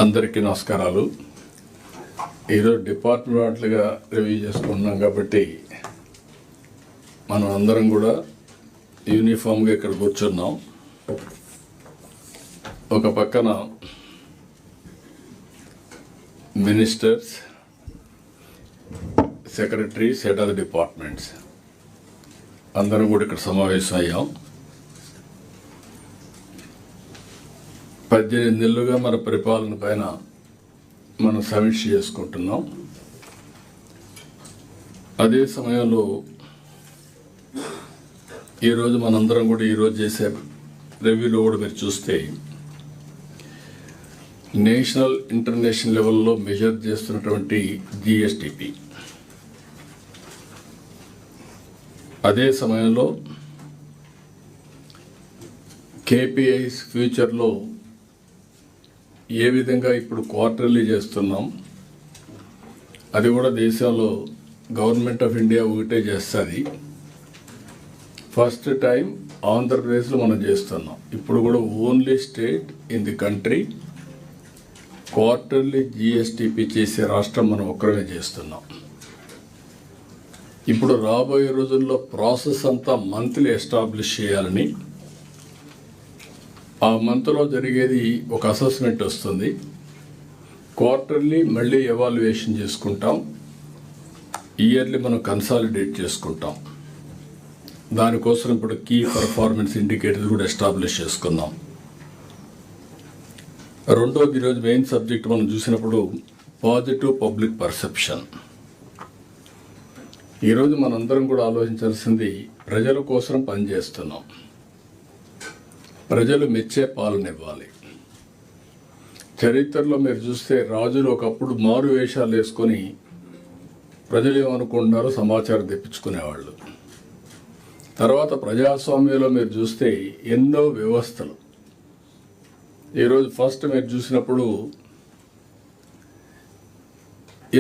అందరికీ నమస్కారాలు. ఈరోజు డిపార్ట్మెంట్లుగా రివ్యూ చేసుకుంటున్నాం కాబట్టి మనం అందరం కూడా యూనిఫామ్గా ఇక్కడ కూర్చున్నాం. ఒక పక్కన ministers, secretaries, head of the departments అందరం కూడా ఇక్కడ సమావేశం అయ్యాం. 18 నెలలుగా మన పరిపాలన పైన మనం సమీక్ష చేసుకుంటున్నాం. అదే సమయంలో ఈరోజు మనందరం కూడా ఈరోజు చేసే రివ్యూలో కూడా మీరు చూస్తే నేషనల్ ఇంటర్నేషనల్ లెవెల్లో మెజర్ చేస్తున్నటువంటి జిఎస్టిపి, అదే సమయంలో కేపీఐస్ ఫ్యూచర్లో ఏ విధంగా ఇప్పుడు క్వార్టర్లీ చేస్తున్నాం, అది కూడా దేశంలో గవర్నమెంట్ ఆఫ్ ఇండియా ఒకటే చేస్తుంది. ఫస్ట్ టైం ఆంధ్రప్రదేశ్లో మనం చేస్తున్నాం. ఇప్పుడు కూడా only state in the country quarterly GSTP చేసే రాష్ట్రం మనం ఒక్కరే చేస్తున్నాం. ఇప్పుడు రాబోయే రోజుల్లో ప్రాసెస్ అంతా మంత్లీ ఎస్టాబ్లిష్ చేయాలని, ఆ మంత్లో జరిగేది ఒక అసెస్మెంట్ వస్తుంది. క్వార్టర్లీ మళ్ళీ ఎవాల్యుయేషన్ చేసుకుంటాం, ఇయర్లీ మనం కన్సాలిడేట్ చేసుకుంటాం. దానికోసం ఇప్పుడు కీ పర్ఫార్మెన్స్ ఇండికేటర్స్ కూడా ఎస్టాబ్లిష్ చేసుకుందాం. రెండోది, ఈరోజు మెయిన్ సబ్జెక్ట్ మనం చూసినప్పుడు పాజిటివ్ పబ్లిక్ పర్సెప్షన్. ఈరోజు మనందరం కూడా ఆలోచించాల్సింది, ప్రజల కోసం పనిచేస్తున్నాం, ప్రజలు మెచ్చే పాలన ఇవ్వాలి. చరిత్రలో మీరు చూస్తే రాజులు ఒకప్పుడు మారు వేషాలు వేసుకొని ప్రజలు ఏమనుకుంటున్నారో సమాచారం తెప్పించుకునేవాళ్ళు. తర్వాత ప్రజాస్వామ్యంలో మీరు చూస్తే ఎన్నో వ్యవస్థలు. ఈరోజు ఫస్ట్ మీరు చూసినప్పుడు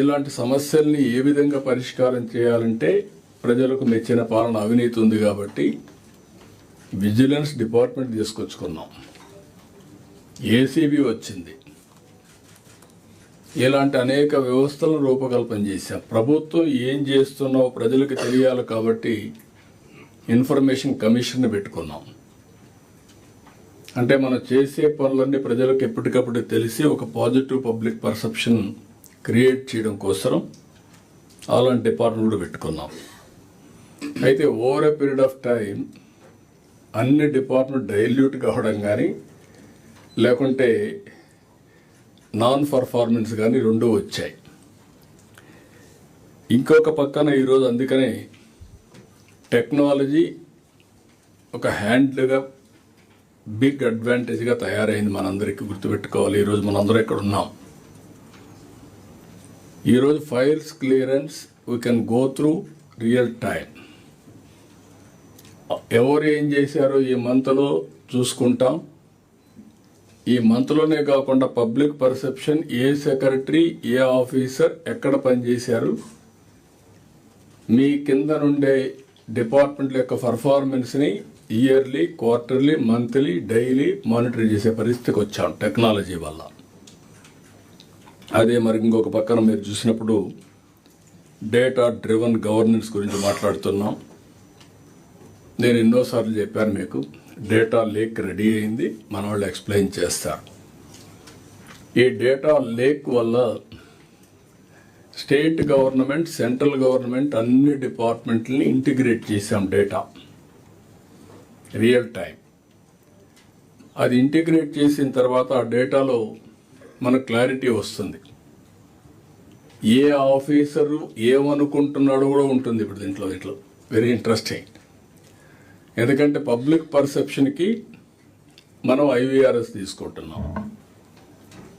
ఇలాంటి సమస్యల్ని ఏ విధంగా పరిష్కారం చేయాలంటే ప్రజలకు మెచ్చిన పాలన, అవినీతి ఉంది కాబట్టి విజిలెన్స్ డిపార్ట్మెంట్ తీసుకొచ్చుకున్నాం, ఏసీబీ వచ్చింది. ఇలాంటి అనేక వ్యవస్థలను రూపకల్పన చేశాం. ప్రభుత్వం ఏం చేస్తున్నావో ప్రజలకు తెలియాలి కాబట్టి ఇన్ఫర్మేషన్ కమిషన్ పెట్టుకున్నాం. అంటే మనం చేసే పనులన్నీ ప్రజలకు ఎప్పటికప్పుడు తెలిసి ఒక పాజిటివ్ పబ్లిక్ పర్సెప్షన్ క్రియేట్ చేయడం కోసం అలాంటి డిపార్ట్మెంట్ కూడా పెట్టుకున్నాం. అయితే over a period of time అన్ని డిపార్ట్మెంట్ డైల్యూట్ కావడం కానీ, లేకుంటే నాన్ పర్ఫార్మెన్స్ కానీ రెండూ వచ్చాయి. ఇంకొక పక్కన ఈరోజు అందుకనే టెక్నాలజీ ఒక హ్యాండ్లుగా బిగ్ అడ్వాంటేజ్గా తయారైంది. మనందరికీ గుర్తుపెట్టుకోవాలి. ఈరోజు మనందరం ఇక్కడ ఉన్నాం. ఈరోజు files clearance we can go through real time. ఎవరు ఏం చేశారో ఈ మంత్లో చూసుకుంటాం. ఈ మంత్లోనే కాకుండా పబ్లిక్ పర్సెప్షన్, ఏ సెక్రటరీ, ఏ ఆఫీసర్ ఎక్కడ పనిచేశారు, మీ కింద నుండే డిపార్ట్మెంట్ల యొక్క పర్ఫార్మెన్స్ని yearly, quarterly, monthly, daily monitor చేసే పరిస్థితికి వచ్చాం టెక్నాలజీ వల్ల. అదే మరి ఇంకొక పక్కన మీరు చూసినప్పుడు డేటా డ్రివన్ గవర్నెన్స్ గురించి మాట్లాడుతున్నాం. నేను ఎన్నోసార్లు చెప్పాను మీకు, డేటా లేక్ రెడీ అయింది, మన వాళ్ళు ఎక్స్ప్లెయిన్ చేస్తారు. ఈ డేటా లేక్ వల్ల స్టేట్ గవర్నమెంట్, సెంట్రల్ గవర్నమెంట్ అన్ని డిపార్ట్మెంట్లని ఇంటిగ్రేట్ చేశాం. Data real time. అది ఇంటిగ్రేట్ చేసిన తర్వాత ఆ డేటాలో మనకు క్లారిటీ వస్తుంది. ఏ ఆఫీసరు ఏమనుకుంటున్నాడో కూడా ఉంటుంది ఇప్పుడు దీంట్లో. Very interesting. ఎందుకంటే పబ్లిక్ పర్సెప్షన్కి మనం ఐవీఆర్ఎస్ తీసుకుంటున్నాం.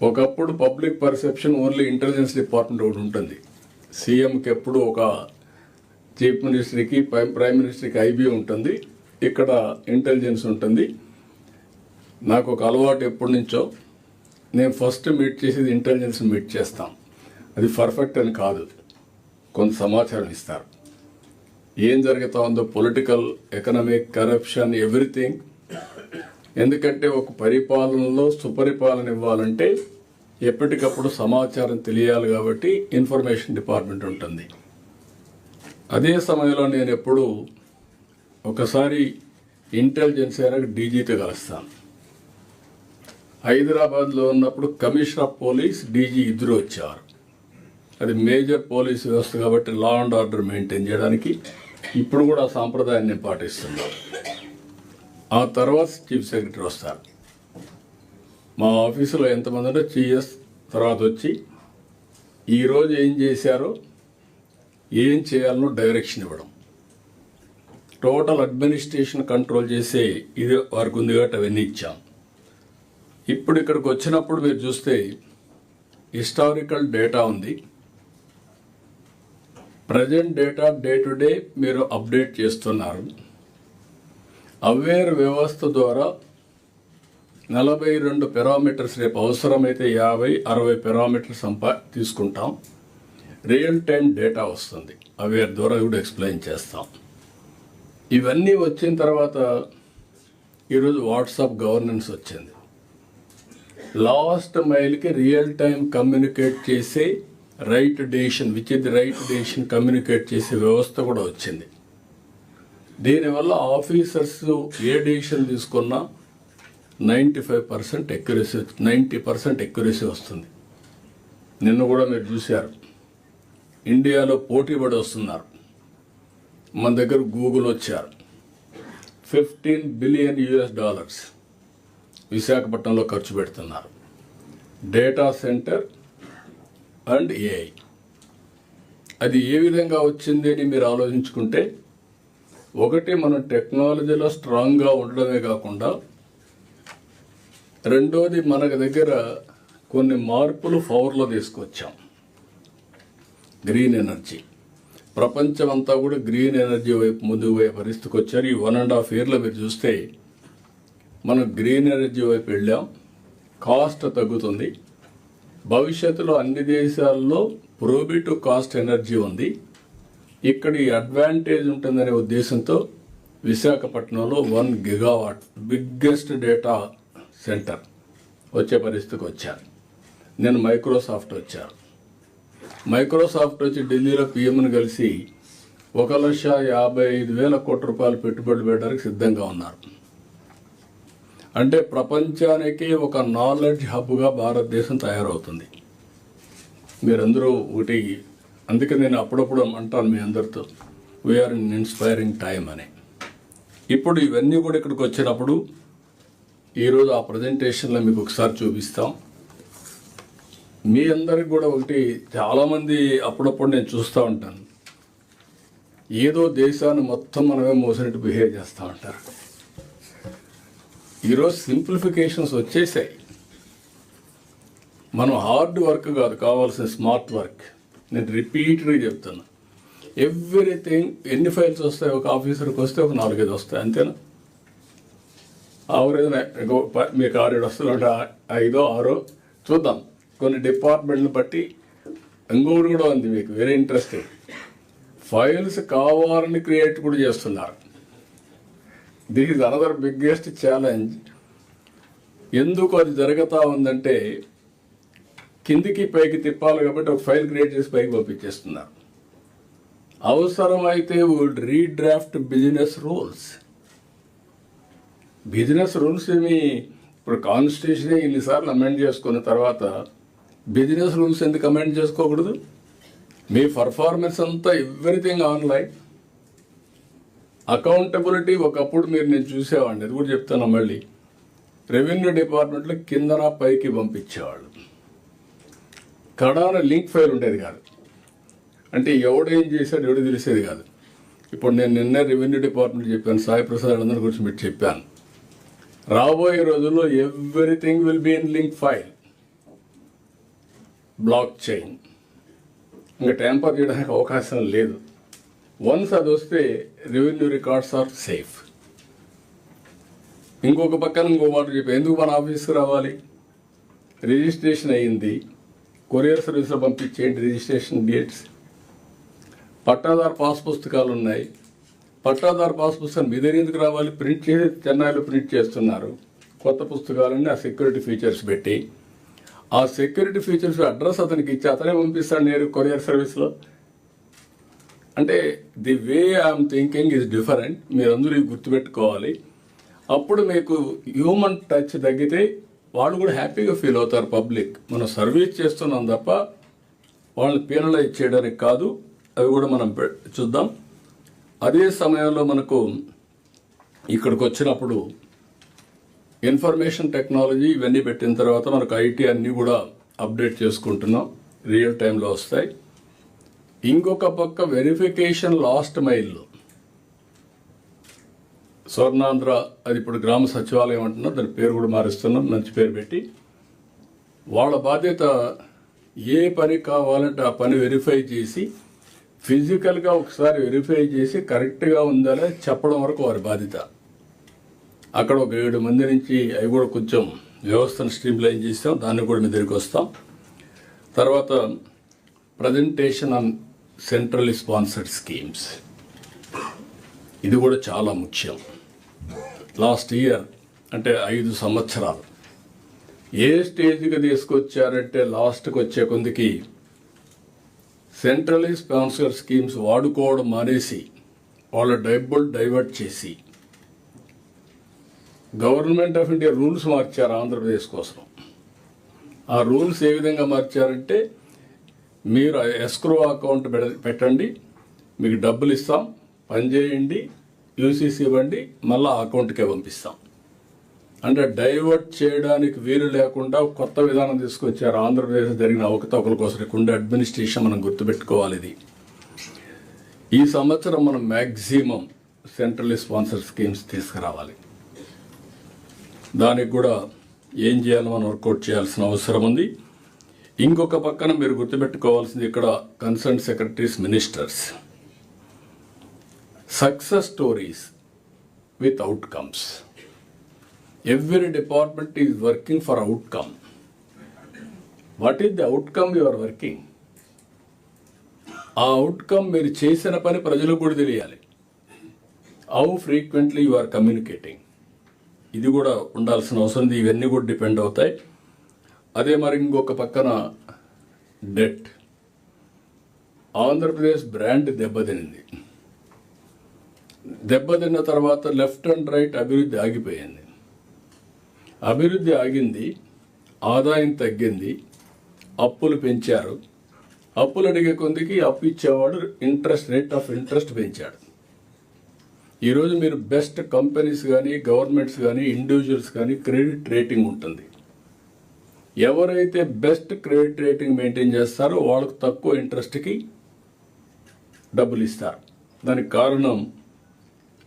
ఒకప్పుడు public perception only intelligence department ఒకటి ఉంటుంది. సీఎంకి ఎప్పుడు ఒక చీఫ్ మినిస్టర్కి, ప్రైమ్ మినిస్టర్కి ఐబీ ఉంటుంది, ఇక్కడ ఇంటెలిజెన్స్ ఉంటుంది. నాకు ఒక అలవాటు ఎప్పటి నుంచో, నేను ఫస్ట్ మీట్ చేసేది ఇంటెలిజెన్స్ మీట్ చేస్తాం. అది పర్ఫెక్ట్ అని కాదు, కొంత సమాచారం ఇస్తారు. ఏం జరుగుతూ ఉందో పొలిటికల్, ఎకనామిక్, కరప్షన్, ఎవ్రీథింగ్. ఎందుకంటే ఒక పరిపాలనలో సుపరిపాలన ఇవ్వాలంటే ఎప్పటికప్పుడు సమాచారం తెలియాలి కాబట్టి ఇన్ఫర్మేషన్ డిపార్ట్మెంట్ ఉంటుంది. అదే సమయంలో నేను ఎప్పుడు ఒకసారి ఇంటెలిజెన్స్ ఏరియాకి డీజీతో కలుస్తాను. హైదరాబాద్లో ఉన్నప్పుడు కమిషనర్ ఆఫ్ పోలీస్, డీజీ ఇద్దరు వచ్చారు. అది మేజర్ పోలీస్ వ్యవస్థ కాబట్టి లా అండ్ ఆర్డర్ మెయింటైన్ చేయడానికి ఇప్పుడు కూడా ఆ సాంప్రదాయాన్ని నేను పాటిస్తున్నాను. ఆ తర్వాత చీఫ్ సెక్రటరీ వస్తారు. మా ఆఫీసులో ఎంతమంది ఉంటే సిఎస్ తర్వాత వచ్చి ఈరోజు ఏం చేశారో ఏం చేయాలనో డైరెక్షన్ ఇవ్వడం, టోటల్ అడ్మినిస్ట్రేషన్ కంట్రోల్ చేసే ఇది వారికి ఉంది కాబట్టి అవన్నీ ఇచ్చాం. ఇప్పుడు ఇక్కడికి వచ్చినప్పుడు మీరు చూస్తే హిస్టారికల్ డేటా ఉంది, present data day to day మీరు అప్డేట్ చేస్తున్నారు. అవేర్ వ్యవస్థ ద్వారా 42 పారామీటర్స్, రేపు అవసరమైతే 50-60 పారామీటర్స్ తీసుకుంటాం. రియల్ టైం డేటా వస్తుంది, అవేర్ ద్వారా కూడా ఎక్స్ప్లెయిన్ చేస్తాం. ఇవన్నీ వచ్చిన తర్వాత ఈరోజు వాట్సాప్ గవర్నెన్స్ వచ్చింది. లాస్ట్ మైల్కి రియల్ టైం కమ్యూనికేట్ చేసే right decision, which is the right decision communicate చేసే వ్యవస్థ కూడా వచ్చింది. దీనివల్ల ఆఫీసర్స్ ఏ డెసిషన్ తీసుకున్నా 95% ఎక్యురసీ, 90% ఎక్యురసీ వస్తుంది. నిన్న కూడా మీరు చూశారు, ఇండియాలో పోటీపడి వస్తున్నారు. మన దగ్గర గూగుల్ వచ్చారు, $15 బిలియన్ విశాఖపట్నంలో ఖర్చు పెడుతున్నారు. Data centre and AI. అది ఏ విధంగా వచ్చింది అని మీరు ఆలోచించుకుంటే, ఒకటి మనం టెక్నాలజీలో స్ట్రాంగ్గా ఉండడమే కాకుండా, రెండోది మన దగ్గర కొన్ని మార్పులు పవర్లో తీసుకొచ్చాం. గ్రీన్ ఎనర్జీ, ప్రపంచం అంతా కూడా గ్రీన్ ఎనర్జీ వైపు ముందుకు పోయే పరిస్థితికి వచ్చారు. ఈ 1.5 ఇయర్లో మీరు చూస్తే మనం గ్రీన్ ఎనర్జీ వైపు వెళ్ళాం. కాస్ట్ తగ్గుతుంది. భవిష్యత్తులో అన్ని దేశాల్లో ప్రోబిటివ్ కాస్ట్ ఎనర్జీ ఉంది. ఇక్కడ ఈ అడ్వాంటేజ్ ఉంటుందనే ఉద్దేశంతో విశాఖపట్నంలో 1 గిగావాట్ బిగ్గెస్ట్ డేటా సెంటర్ వచ్చే పరిస్థితికి వచ్చారు. నేను మైక్రోసాఫ్ట్ వచ్చారు. మైక్రోసాఫ్ట్ వచ్చి ఢిల్లీలో పిఎంను కలిసి 1,55,000 కోట్ల రూపాయలు పెట్టుబడులు పెట్టడానికి సిద్ధంగా ఉన్నారు. అంటే ప్రపంచానికి ఒక నాలెడ్జ్ హబ్గా భారతదేశం తయారవుతుంది. మీరందరూ ఒకటి, అందుకే నేను అప్పుడప్పుడు అంటాను మీ అందరితో, వీఆర్ ఇన్ ఇన్స్పైరింగ్ టైం అని. ఇప్పుడు ఇవన్నీ కూడా ఇక్కడికి వచ్చినప్పుడు ఈరోజు ఆ ప్రజెంటేషన్లో మీకు ఒకసారి చూపిస్తాం. మీ అందరికి కూడా ఒకటి, చాలామంది అప్పుడప్పుడు నేను చూస్తూ ఉంటాను, ఏదో దేశాన్ని మొత్తం మనమే మోసినట్టు బిహేవ్ చేస్తూ ఉంటారు. ఈరోజు సింప్లిఫికేషన్స్ వచ్చేసాయి. మనం హార్డ్ వర్క్ కాదు కావాల్సిన, స్మార్ట్ వర్క్. నేను రిపీటెడ్గా చెప్తున్నా, ఎవ్రీథింగ్. ఎన్ని ఫైల్స్ వస్తాయి ఒక ఆఫీసర్కి? వస్తే ఒక 4-5 వస్తాయి, అంతేనా? ఆవరేజ్ మీకు 6-7 వస్తుందంటే 5-6 చూద్దాం. కొన్ని డిపార్ట్మెంట్ని బట్టి ఇంకొకటి కూడా ఉంది మీకు వెరీ ఇంట్రెస్టింగ్. ఫైల్స్ కావాలని క్రియేట్ కూడా చేస్తున్నారు. This is another biggest challenge. ఎందుకు అది జరుగుతూ ఉందంటే, కిందికి పైకి తిప్పాలి కాబట్టి ఒక ఫైల్ క్రియేట్ చేసి పైకి పంపించేస్తున్నారు. అవసరమైతే would redraft business rules. Business rules ఏమి, ఇప్పుడు కాన్స్టిట్యూషన్ ఇన్నిసార్లు అమెండ్ చేసుకున్న తర్వాత బిజినెస్ రూల్స్ ఎందుకు అమెండ్ చేసుకోకూడదు? మీ పర్ఫార్మెన్స్ అంతా ఎవ్రీథింగ్ ఆన్లైన్. అకౌంటబిలిటీ ఒకప్పుడు నేను చూసేవాడిని, అది కూడా చెప్తాను మళ్ళీ. రెవెన్యూ డిపార్ట్మెంట్లో కిందన పైకి పంపించేవాళ్ళు. కడాన లింక్ ఫైల్ ఉండేది కాదు. అంటే ఎవడేం చేశాడు ఎవడు తెలిసేది కాదు. ఇప్పుడు నేను నిన్నే రెవెన్యూ డిపార్ట్మెంట్ చెప్పాను, సాయి ప్రసాద్ అందరి గురించి మీరు చెప్పాను. రాబోయే రోజుల్లో everything will be in link file, block chain. ఇంకా ట్యాంపర్ చేయడానికి అవకాశం లేదు. వన్స్ అది వస్తే రెవెన్యూ రికార్డ్స్ ఆర్ సేఫ్. ఇంకొక పక్కన ఇంకో మాట చెప్పి, ఎందుకు మన ఆఫీస్కి రావాలి? రిజిస్ట్రేషన్ అయ్యింది, కొరియర్ సర్వీస్లో పంపించేయండి రిజిస్ట్రేషన్ డేట్స్. పట్టాదారు పాస్ పుస్తకాలు ఉన్నాయి, పట్టాదారు పాస్ పుస్తకాలు మీ దగ్గర ఎందుకు రావాలి? ప్రింట్ చేసి చెన్నైలో ప్రింట్ చేస్తున్నారు కొత్త పుస్తకాలన్నీ, ఆ సెక్యూరిటీ ఫీచర్స్ పెట్టి. ఆ సెక్యూరిటీ ఫీచర్స్ అడ్రస్ అతనికి ఇచ్చి అతనే పంపిస్తాడు నేరు కొరియర్ సర్వీస్లో. అంటే the way I'm thinking is different. మీరందరూ ఇవి గుర్తుపెట్టుకోవాలి. అప్పుడు మీకు హ్యూమన్ టచ్ తగ్గితే వాళ్ళు కూడా హ్యాపీగా ఫీల్ అవుతారు. పబ్లిక్ మనం సర్వీస్ చేస్తున్నాం తప్ప వాళ్ళని పీనలైజ్ చేయడానికి కాదు. అవి కూడా మనం చూద్దాం. అదే సమయంలో మనకు ఇక్కడికి వచ్చినప్పుడు ఇన్ఫర్మేషన్ టెక్నాలజీ ఇవన్నీ పెట్టిన తర్వాత మనకు ఐటీ అన్నీ కూడా అప్డేట్ చేసుకుంటున్నాం, రియల్ టైంలో వస్తాయి. ఇంకొక పక్క వెరిఫికేషన్ లాస్ట్ మైల్లో స్వర్ణాంధ్ర, అది ఇప్పుడు గ్రామ సచివాలయం అంటున్నాం, దాని పేరు కూడా మారుస్తున్నాం, మంచి పేరు పెట్టి. వాళ్ళ బాధ్యత ఏ పని కావాలంటే ఆ పని వెరిఫై చేసి ఫిజికల్గా ఒకసారి వెరిఫై చేసి కరెక్ట్గా ఉందా చెప్పడం వరకు వారి బాధ్యత. అక్కడ ఒక 7 మంది నుంచి అవి కూడా కొంచెం వ్యవస్థను స్ట్రీమ్లైన్ చేస్తాం, దాన్ని కూడా మీ దగ్గరికి వస్తాం. తర్వాత presentation on centrally sponsored schemes, ఇది కూడా చాలా ముఖ్యం. లాస్ట్ ఇయర్ అంటే 5 సంవత్సరాలు ఏ స్టేజ్కి తీసుకొచ్చారంటే లాస్ట్కి వచ్చే కొందికి సెంట్రల్లీ స్పాన్సర్డ్ స్కీమ్స్ వాడుకోవడం మానేసి వాళ్ళ డబ్బులు డైవర్ట్ చేసి గవర్నమెంట్ ఆఫ్ ఇండియా రూల్స్ మార్చారు ఆంధ్రప్రదేశ్ కోసం. ఆ రూల్స్ ఏ విధంగా మార్చారంటే మీరు ఎస్క్రో అకౌంట్ పెట్టండి, మీకు డబ్బులు ఇస్తాం, పనిచేయండి, యూసీసీ ఇవ్వండి, మళ్ళీ ఆ అకౌంట్కే పంపిస్తాం. అంటే డైవర్ట్ చేయడానికి వీలు లేకుండా కొత్త విధానం తీసుకొచ్చారు. ఆంధ్రప్రదేశ్ జరిగిన అవకతవకల కోసం ఉండే అడ్మినిస్ట్రేషన్ మనం గుర్తుపెట్టుకోవాలి. ఇది ఈ సంవత్సరం మనం మ్యాక్సిమం సెంట్రల్లీ స్పాన్సర్ స్కీమ్స్ తీసుకురావాలి. దానికి కూడా ఏం చేయాలో మనం వర్కౌట్ చేయాల్సిన అవసరం ఉంది. ఇంకొక పక్కన మీరు గుర్తుపెట్టుకోవాల్సింది ఇక్కడ concern secretaries, ministers, success stories with outcomes. Every department is working for outcome. What is the outcome you are working? ఆ అవుట్కమ్ మీరు చేసిన పని ప్రజలకు కూడా తెలియాలి. How frequently you are communicating, ఇది కూడా ఉండాల్సిన అవసరం ఉంది. ఇవన్నీ కూడా డిపెండ్ అవుతాయి. అదే మరి ఇంకొక పక్కన డెట్. ఆంధ్రప్రదేశ్ బ్రాండ్ దెబ్బతినింది. దెబ్బతిన్న తర్వాత లెఫ్ట్ అండ్ రైట్ అభివృద్ధి ఆగిపోయింది. అభివృద్ధి ఆగింది, ఆదాయం తగ్గింది, అప్పులు పెంచారు. అప్పులు అడిగే కొందికి అప్పు ఇచ్చేవాడు రేట్ ఆఫ్ ఇంట్రెస్ట్ పెంచాడు. ఈరోజు మీరు బెస్ట్ కంపెనీస్ కానీ, గవర్నమెంట్స్ కానీ, ఇండివిజువల్స్ కానీ క్రెడిట్ రేటింగ్ ఉంటుంది. ఎవరైతే బెస్ట్ క్రెడిట్ రేటింగ్ మెయింటైన్ చేస్తారో వాళ్ళకు తక్కువ ఇంట్రెస్ట్కి డబ్బులు ఇస్తారు. దానికి కారణం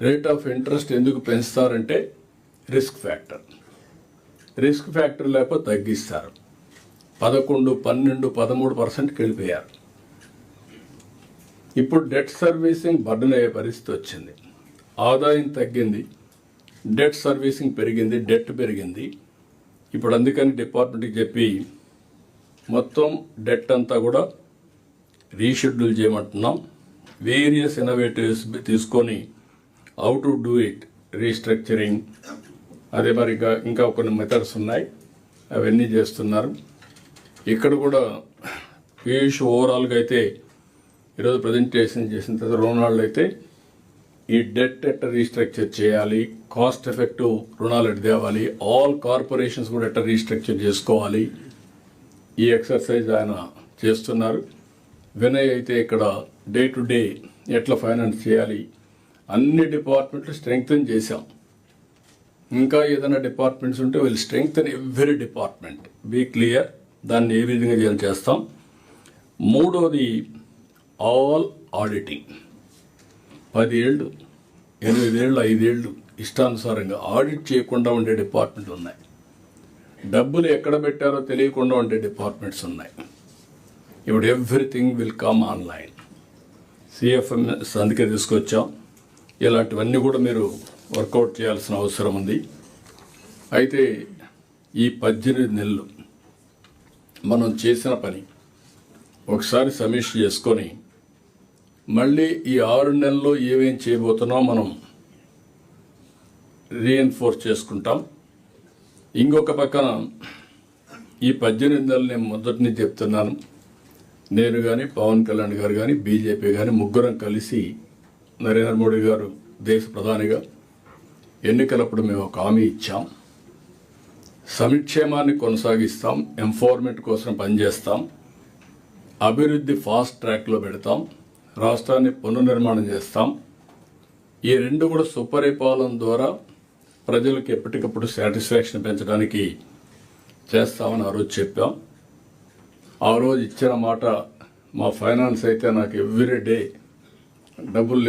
రేట్ ఆఫ్ ఇంట్రెస్ట్ ఎందుకు పెంచుతారంటే రిస్క్ ఫ్యాక్టర్. రిస్క్ ఫ్యాక్టర్ లేకపోతే తగ్గిస్తారు. 11, 12, 13% వెళ్ళిపోయారు. ఇప్పుడు డెట్ సర్వీసింగ్ బర్డెన్ అయ్యే పరిస్థితి వచ్చింది. ఆదాయం తగ్గింది, డెట్ సర్వీసింగ్ పెరిగింది, డెట్ పెరిగింది. ఇప్పుడు అందుకని డిపార్ట్మెంట్కి చెప్పి మొత్తం డెట్ అంతా కూడా రీషెడ్యూల్ చేయమంటున్నాం. వేరియస్ ఇన్నోవేటివ్స్ తీసుకొని how to do it, restructuring, అదే మరి ఇంకా కొన్ని మెథడ్స్ ఉన్నాయి, అవన్నీ చేస్తున్నారు. ఇక్కడ కూడా పీయూష్ ఓవరాల్గా అయితే ఈరోజు ప్రజెంటేషన్ చేసిన తర్వాత రోనాల్డ్ అయితే ఈ డెట్ ఎట్ట రీస్ట్రక్చర్ చేయాలి, కాస్ట్ ఎఫెక్టివ్ రుణాలు ఎట్ట తేవాలి, ఆల్ కార్పొరేషన్స్ కూడా ఎట్ట రీస్ట్రక్చర్ చేసుకోవాలి, ఈ ఎక్సర్సైజ్ ఆయన చేస్తున్నారు. వినయ్ అయితే ఇక్కడ డే టు డే ఎట్లా ఫైనాన్స్ చేయాలి, అన్ని డిపార్ట్మెంట్లు స్ట్రెంగ్తన్ చేశాం. ఇంకా ఏదైనా డిపార్ట్మెంట్స్ ఉంటే will strengthen every department, be clear, దాన్ని ఏ విధంగా చేస్తాం. మూడోది ఆల్ ఆడిటింగ్. 10 ఏళ్ళు, 8 ఏళ్ళు, 5 ఏళ్ళు ఇష్టానుసారంగా ఆడిట్ చేయకుండా ఉండే డిపార్ట్మెంట్ ఉన్నాయి. డబ్బులు ఎక్కడ పెట్టారో తెలియకుండా ఉండే డిపార్ట్మెంట్స్ ఉన్నాయి. ఇప్పుడు everything will come online. CFMS అందుకే తీసుకొచ్చాం. ఇలాంటివన్నీ కూడా మీరు వర్కౌట్ చేయాల్సిన అవసరం ఉంది. అయితే ఈ 18 నెలలు మనం చేసిన పని ఒకసారి సమీక్ష చేసుకొని మళ్ళీ ఈ 6 నెలల్లో ఏమేం చేయబోతున్నాం మనం రీఎన్ఫోర్స్ చేసుకుంటాం. ఇంకొక పక్కన ఈ 18 నెలలు నేను మొదటి నుంచి చెప్తున్నాను. నేను కానీ పవన్ కళ్యాణ్ గారు కానీ బీజేపీ కానీ ముగ్గురం కలిసి నరేంద్ర మోడీ గారు దేశ ప్రధానిగా ఎన్నికలప్పుడు మేము ఒక హామీ ఇచ్చాం. సంక్షేమాన్ని కొనసాగిస్తాం, ఎంపవర్మెంట్ కోసం పనిచేస్తాం, అభివృద్ధి ఫాస్ట్ ట్రాక్లో పెడతాం, రాష్ట్రాన్ని పునర్నిర్మాణం చేస్తాం. ఈ రెండు కూడా సుపరిపాలన ద్వారా ప్రజలకు ఎప్పటికప్పుడు సాటిస్ఫాక్షన్ పెంచడానికి చేస్తామని ఆ రోజు చెప్పాం. ఆ రోజు ఇచ్చిన మాట, మా ఫైనాన్స్ అయితే నాకు ఎవ్రీ డే డబ్బులు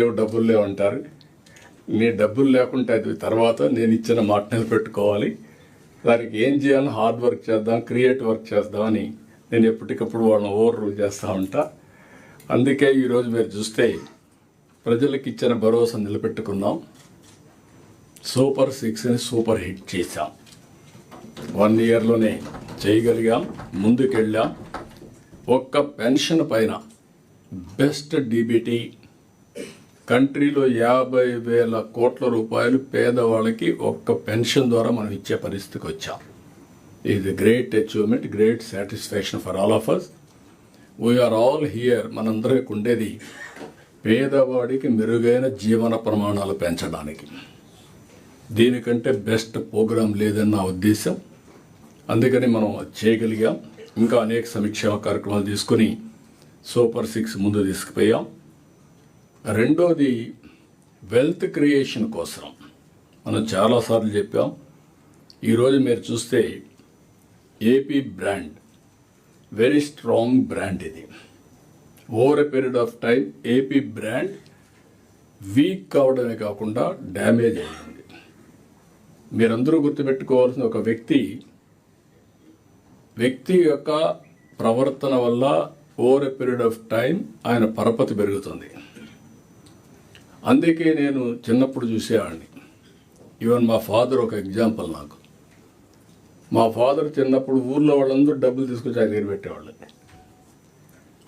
లేవు అంటారు. నీ డబ్బులు లేకుంటే అది తర్వాత నేను ఇచ్చిన మాట నిలబెట్టుకోవాలి. దానికి ఏం చేయాలని హార్డ్ వర్క్ చేద్దాం, క్రియేటివ్ వర్క్ చేద్దామని నేను ఎప్పటికప్పుడు వాళ్ళని ఓవర్ రూల్ చేస్తూ ఉంటా. అందుకే ఈరోజు మీరు చూస్తే ప్రజలకు ఇచ్చిన భరోసా నిలబెట్టుకున్నాం. సూపర్ 6ని సూపర్ హిట్ చేశాం. 1 ఇయర్లోనే చేయగలిగాం, ముందుకెళ్ళాం. ఒక్క పెన్షన్ పైన బెస్ట్ డీబీటీ కంట్రీలో 50,000 కోట్ల రూపాయలు పేదవాళ్ళకి ఒక్క పెన్షన్ ద్వారా మనం ఇచ్చే పరిస్థితికి వచ్చాం. ఇది great achievement, great satisfaction for all of us. We are all here. మనందరికి ఉండేది పేదవాడికి మెరుగైన జీవన ప్రమాణాలు పెంచడానికి. దీనికంటే బెస్ట్ ప్రోగ్రాం లేదని నా ఉద్దేశం. అందుకని మనం చేయగలిగాం. ఇంకా అనేక సంక్షేమ కార్యక్రమాలు తీసుకుని సూపర్ 6 ముందు తీసుకుపోయాం. రెండోది వెల్త్ క్రియేషన్ కోసం మనం చాలాసార్లు చెప్పాం. ఈరోజు మీరు చూస్తే AP brand very strong brand. ఇది over a period of time AP brand weak కావడమే కాకుండా డ్యామేజ్ అయింది. మీరందరూ గుర్తుపెట్టుకోవాల్సిన ఒక వ్యక్తి యొక్క ప్రవర్తన వల్ల over a period of time ఆయన పరపతి పెరుగుతుంది. అందుకే నేను చిన్నప్పుడు చూసేవాడిని. ఈవెన్ మా ఫాదర్ ఒక ఎగ్జాంపుల్ నాకు. మా ఫాదర్ చిన్నప్పుడు ఊర్లో వాళ్ళందరూ డబ్బులు తీసుకొచ్చి ఆయన దగ్గర పెట్టేవాళ్ళు.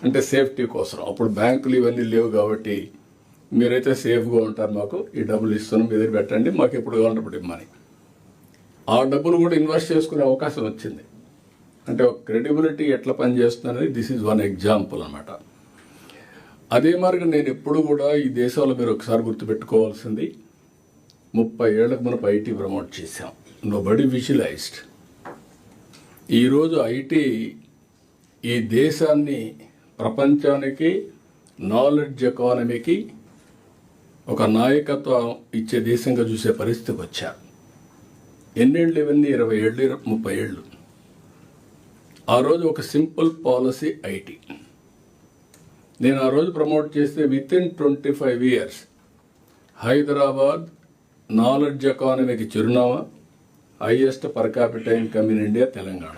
అంటే సేఫ్టీ కోసం. అప్పుడు బ్యాంకులు ఇవన్నీ లేవు కాబట్టి మీరైతే సేఫ్గా ఉంటారు, మాకు ఈ డబ్బులు ఇస్తున్నాం, మీ దగ్గర పెట్టండి, మాకు ఎప్పుడు కావాలంటే ఇమ్మని. ఆ డబ్బులు కూడా ఇన్వెస్ట్ చేసుకునే అవకాశం వచ్చింది. అంటే ఒక క్రెడిబిలిటీ ఎట్లా పనిచేస్తుందనేది దిస్ ఈజ్ వన్ ఎగ్జాంపుల్ అన్నమాట. అదే మార్గం నేను ఎప్పుడు కూడా ఈ దేశంలో మీరు ఒకసారి గుర్తుపెట్టుకోవాల్సింది, 30 ఏళ్లకు మనం ఐటీ ప్రమోట్ చేశాం. Nobody visualised. ఈరోజు ఐటీ ఈ దేశాన్ని ప్రపంచానికి నాలెడ్జ్ ఎకానమీకి ఒక నాయకత్వం ఇచ్చే దేశంగా చూసే పరిస్థితికి వచ్చారు. ఎన్నేళ్ళు ఇవన్నీ? 20 ఏళ్ళు, 30 ఏళ్ళు. ఆ రోజు ఒక సింపుల్ పాలసీ ఐటీ. నేను ఆ రోజు ప్రమోట్ చేస్తే వితిన్ 25 years హైదరాబాద్ నాలెడ్జ్ ఎకానమీకి చిరునామా, highest per capital income in India Telangana.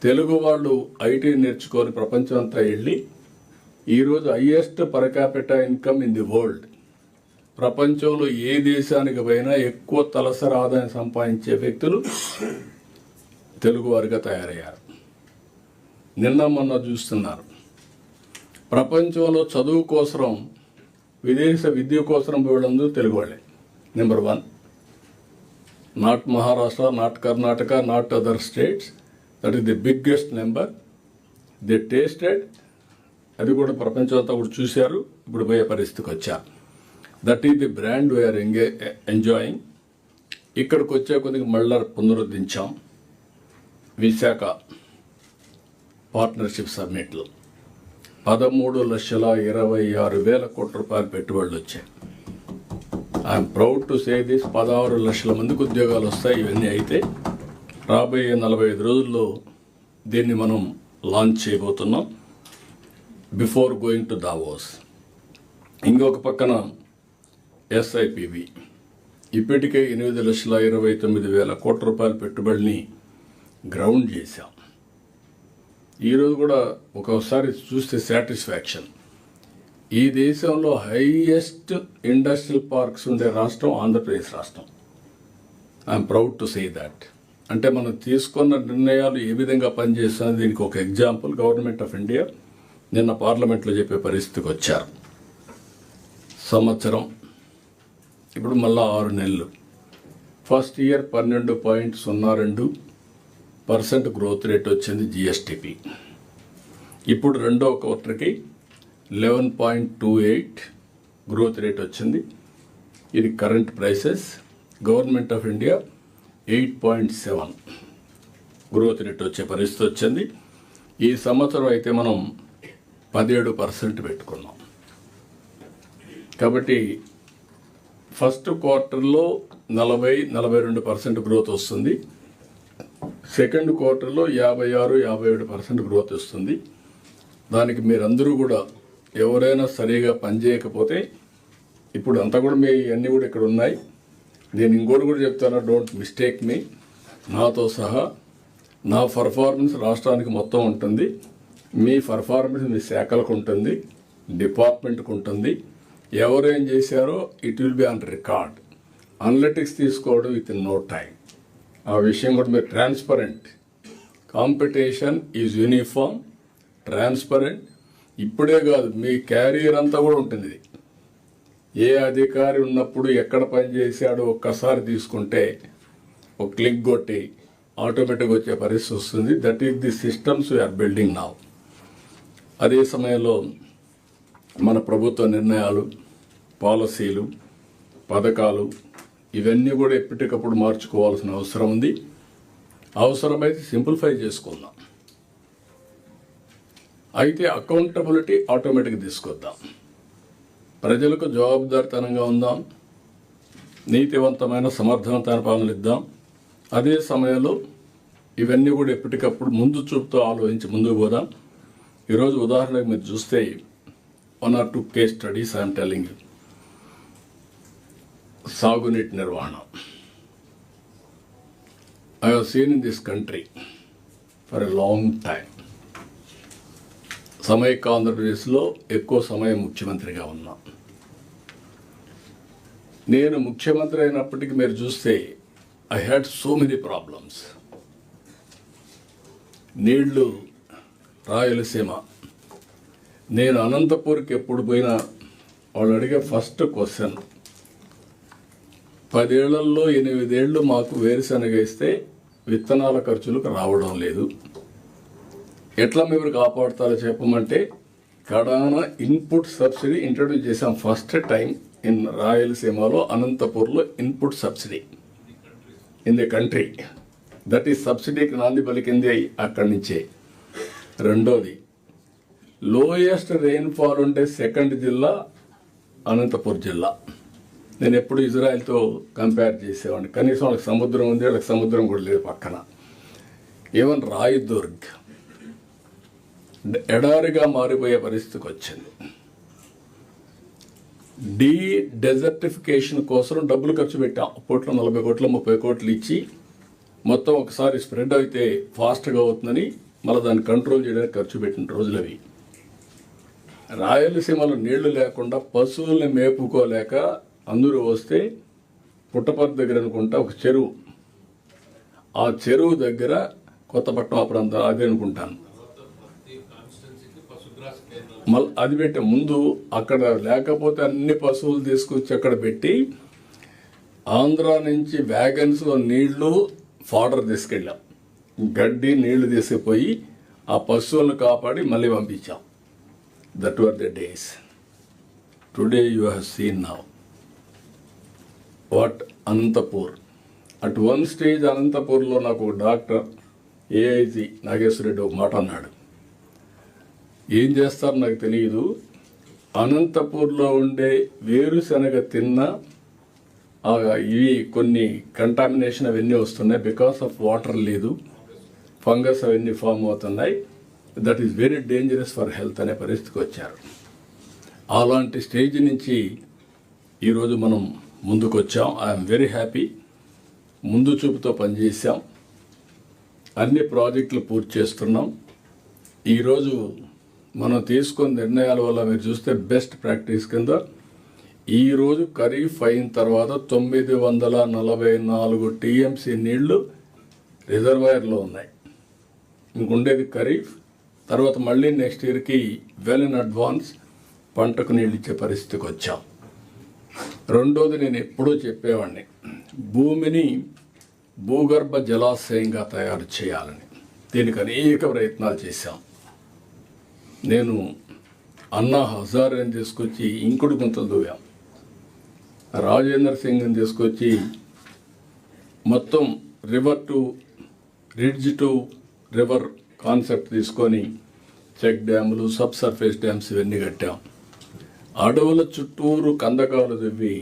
Telugu వాళ్ళు ఐటీ నేర్చుకొని ప్రపంచం అంతా వెళ్ళి ఈరోజు highest per capital income in the world. ప్రపంచంలో ఏ దేశానికి పోయినా ఎక్కువ తలసరి ఆదాయం సంపాదించే వ్యక్తులు తెలుగువారిగా తయారయ్యారు. నిన్న మొన్న చూస్తున్నారు, ప్రపంచంలో చదువు కోసం, విదేశ విద్య కోసం పోవడంలో తెలుగు వాళ్ళే number 1. Not Maharashtra, not Karnataka, not other states. That is the biggest number. The tasted, అది కూడా ప్రపంచం అంతా కూడా చూశారు. ఇప్పుడు పోయే పరిస్థితికి వచ్చారు. That is the brand we are enjoying. ఇక్కడికి వచ్చే కొద్దిగా మళ్ళా పునరుద్ధరించాం. విశాఖ పార్ట్నర్షిప్ సమ్మిట్లో 13,26,000 కోట్ల రూపాయలు పెట్టుబడులు వచ్చాయి. I'm proud to say this. 16 లక్షల మందికి ఉద్యోగాలు వస్తాయి. ఇవన్నీ అయితే రాబోయే 45 రోజుల్లో దీన్ని మనం లాంచ్ చేయబోతున్నాం బిఫోర్ గోయింగ్ టు దావోస్. ఇంకొక పక్కన ఎస్ఐపివి ఇప్పటికే 8,29,000 కోట్ల రూపాయల పెట్టుబడిని గ్రౌండ్ చేశాం. ఈరోజు కూడా ఒకసారి చూస్తే సాటిస్ఫాక్షన్. ఈ దేశంలో హైయెస్ట్ ఇండస్ట్రియల్ పార్క్స్ ఉండే రాష్ట్రం ఆంధ్రప్రదేశ్ రాష్ట్రం. I'm proud to say that. అంటే మనం తీసుకున్న నిర్ణయాలు ఏ విధంగా పనిచేస్తున్నది దీనికి ఒక ఎగ్జాంపుల్. గవర్నమెంట్ ఆఫ్ ఇండియా నిన్న పార్లమెంట్లో చెప్పే పరిస్థితికి వచ్చారు. సంవత్సరం ఇప్పుడు మళ్ళా 6 నెలలు. First year 12.02, percent growth rate వచ్చింది జిఎస్టిపి. ఇప్పుడు రెండో క్వార్టర్కి 11.28 గ్రోత్ రేట్ వచ్చింది. ఇది current prices. Government of India 8.7 growth rate వచ్చే పరిస్థితి వచ్చింది. ఈ సంవత్సరం అయితే మనం 17% పెట్టుకున్నాం. కాబట్టి ఫస్ట్ క్వార్టర్లో 40-42% గ్రోత్ వస్తుంది. సెకండ్ క్వార్టర్లో 56-57% గ్రోత్ వస్తుంది. దానికి మీరందరూ కూడా ఎవరైనా సరిగా పనిచేయకపోతే, ఇప్పుడు అంతా కూడా మీ అన్నీ కూడా ఇక్కడ ఉన్నాయి. నేను ఇంకోటి కూడా చెప్తాను, డోంట్ మిస్టేక్ మీ. నాతో సహా నా పర్ఫార్మెన్స్ రాష్ట్రానికి మొత్తం ఉంటుంది. మీ పర్ఫార్మెన్స్ మీ శాఖలకు ఉంటుంది, డిపార్ట్మెంట్కి ఉంటుంది. ఎవరేం చేశారో it will be on record. Analytics తీసుకోవడం విత్ ఇన్ నో టైం. ఆ విషయం కూడా మీరు transparent. Competition is uniform, transparent. ఇప్పుడే కాదు, మీ క్యారియర్ అంతా కూడా ఉంటుంది. ఏ అధికారి ఉన్నప్పుడు ఎక్కడ పని చేశాడో ఒక్కసారి తీసుకుంటే ఒక క్లిక్ కొట్టి ఆటోమేటిక్గా వచ్చే పరిస్థితి వస్తుంది. That is the systems we are building now. అదే సమయంలో మన ప్రభుత్వ నిర్ణయాలు, పాలసీలు, పథకాలు ఇవన్నీ కూడా ఎప్పటికప్పుడు మార్చుకోవాల్సిన అవసరం ఉంది. అవసరమైతే సింప్లిఫై చేసుకుందాం. అయితే అకౌంటబిలిటీ ఆటోమేటిక్గా తీసుకొద్దాం. ప్రజలకు జవాబుదారితనంగా ఉందాం. నీతివంతమైన సమర్థవంతమైన పాలనలు ఇద్దాం. అదే సమయంలో ఇవన్నీ కూడా ఎప్పటికప్పుడు ముందు చూపుతో ఆలోచించి ముందుకు పోదాం. ఈరోజు ఉదాహరణకు మీరు చూస్తే 1 or 2 case studies I'm telling you. సాగునీటి నిర్వహణ. I have seen in this country for a long time. సమైక్య ఆంధ్రప్రదేశ్లో ఎక్కువ సమయం ముఖ్యమంత్రిగా ఉన్నా. నేను ముఖ్యమంత్రి అయినప్పటికీ మీరు చూస్తే I had so many problems. నీళ్లు రాయలసీమ. నేను అనంతపూర్కి ఎప్పుడు పోయినా వాళ్ళు అడిగే ఫస్ట్ క్వశ్చన్, 10 ఏళ్లలో 8 ఏళ్ళు మాకు వేరుశనగ ఇస్తే విత్తనాల ఖర్చులకు రావడం లేదు, ఎట్లా మీరు కాపాడుతారో చెప్పమంటే, కడాన ఇన్పుట్ సబ్సిడీ ఇంట్రడ్యూస్ చేసాం ఫస్ట్ టైం ఇన్ రాయలసీమలో, అనంతపూర్లో input subsidy in the country. That is సబ్సిడీకి నాంది పలికింది అక్కడి నుంచే. రెండోది, లోయెస్ట్ రెయిన్ఫాల్ ఉంటే సెకండ్ జిల్లా అనంతపూర్ జిల్లా. నేను ఎప్పుడు ఇజ్రాయెల్తో కంపేర్ చేసేవాడిని. కనీసం వాళ్ళకి సముద్రం ఉంది, వాళ్ళకి సముద్రం కూడా లేదు పక్కన. ఈవెన్ రాయదుర్గ్ ఎడారిగా మారిపోయే పరిస్థితికి వచ్చింది. డెజర్టిఫికేషన్ కోసం డబ్బులు ఖర్చు పెట్టాం. అప్పట్లో 40 కోట్లు 30 కోట్లు ఇచ్చి మొత్తం ఒకసారి స్ప్రెడ్ అయితే ఫాస్ట్గా అవుతుందని మళ్ళీ దాన్ని కంట్రోల్ చేయడానికి ఖర్చు పెట్టిన రోజులు అవి. రాయలసీమలో నీళ్లు లేకుండా పశువుల్ని మేపుకోలేక అందరూ వస్తే పుట్టపర్తి దగ్గర అనుకుంటా ఒక చెరువు, ఆ చెరువు దగ్గర కొత్తపట్నం ఆ ప్రాంతం అదే అనుకుంటాను, మళ్ళీ అది పెట్టే ముందు అక్కడ లేకపోతే అన్ని పశువులు తీసుకొచ్చి అక్కడ పెట్టి ఆంధ్ర నుంచి వ్యాగన్స్లో నీళ్లు ఫాడర్ తీసుకెళ్ళాం. గడ్డి నీళ్లు తీసుకుపోయి ఆ పశువులను కాపాడి మళ్ళీ పంపించాం. That were the days. Today you have seen now what Anantapur. At one stage అనంతపూర్లో నాకు ఒక డాక్టర్ ఏఐజీ నాగేశ్వర రెడ్డి ఒక మాట అన్నాడు. ఏం చేస్తారో నాకు తెలియదు, అనంతపూర్లో ఉండే వేరుశనగ తిన్న ఇవి కొన్ని కంటామినేషన్ అవన్నీ వస్తున్నాయి, బికాస్ ఆఫ్ వాటర్ లేదు, ఫంగస్ అవన్నీ ఫామ్ అవుతున్నాయి, that is very dangerous for health అనే పరిస్థితికి వచ్చారు. అలాంటి స్టేజ్ నుంచి ఈరోజు మనం ముందుకు వచ్చాం. I'm very happy. ముందు చూపుతో పనిచేసాం, అన్ని ప్రాజెక్టులు పూర్తి చేస్తున్నాం. ఈరోజు మనం తీసుకున్న నిర్ణయాల వల్ల మీరు చూస్తే బెస్ట్ ప్రాక్టీస్ కింద ఈరోజు ఖరీఫ్ అయిన తర్వాత 944 టీఎంసీ నీళ్లు రిజర్వాయర్లో ఉన్నాయి. ఇంకుండేది ఖరీఫ్. తర్వాత మళ్ళీ నెక్స్ట్ ఇయర్కి వెల్ ఇన్ అడ్వాన్స్ పంటకు నీళ్ళు ఇచ్చే పరిస్థితికి వచ్చాం. రెండోది, నేను ఎప్పుడూ చెప్పేవాడిని, భూమిని భూగర్భ జలాశయంగా తయారు చేయాలని దీనికి అనేక ప్రయత్నాలు చేశాం. నేను అన్నా హజారేని తీసుకొచ్చి ఇంకుడు గుంతలు దూవాం. రాజేంద్ర సింగ్ని తీసుకొచ్చి మొత్తం river to ridge to river concept తీసుకొని చెక్ డ్యాములు, సబ్ సర్ఫేస్ డ్యామ్స్ ఇవన్నీ కట్టాం. అడవుల చుట్టూరు కందకాలు తవ్వి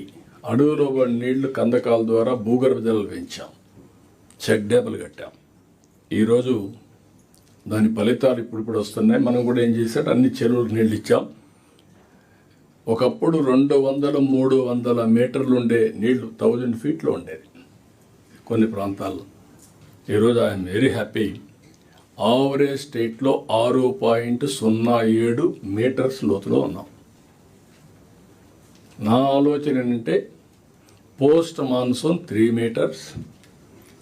అడవిలో పడిన నీళ్లు కందకాల ద్వారా భూగర్భ జలాలు పెంచాం. చెక్ డ్యాములు కట్టాం. ఈరోజు దాని ఫలితాలు ఇప్పుడు వస్తున్నాయి. మనం కూడా ఏం చేసాం, అన్ని చెరువులకు నీళ్ళు ఇచ్చాం. ఒకప్పుడు 200-300 మీటర్లు ఉండే నీళ్లు 1000 ఫీట్లో ఉండేది కొన్ని ప్రాంతాల్లో. ఈరోజు ఐఎమ్ వెరీ హ్యాపీ. ఆవరేజ్ స్టేట్లో 6.07 మీటర్స్ లోతులో ఉన్నాం. నా ఆలోచన ఏంటంటే post monsoon 3 meters,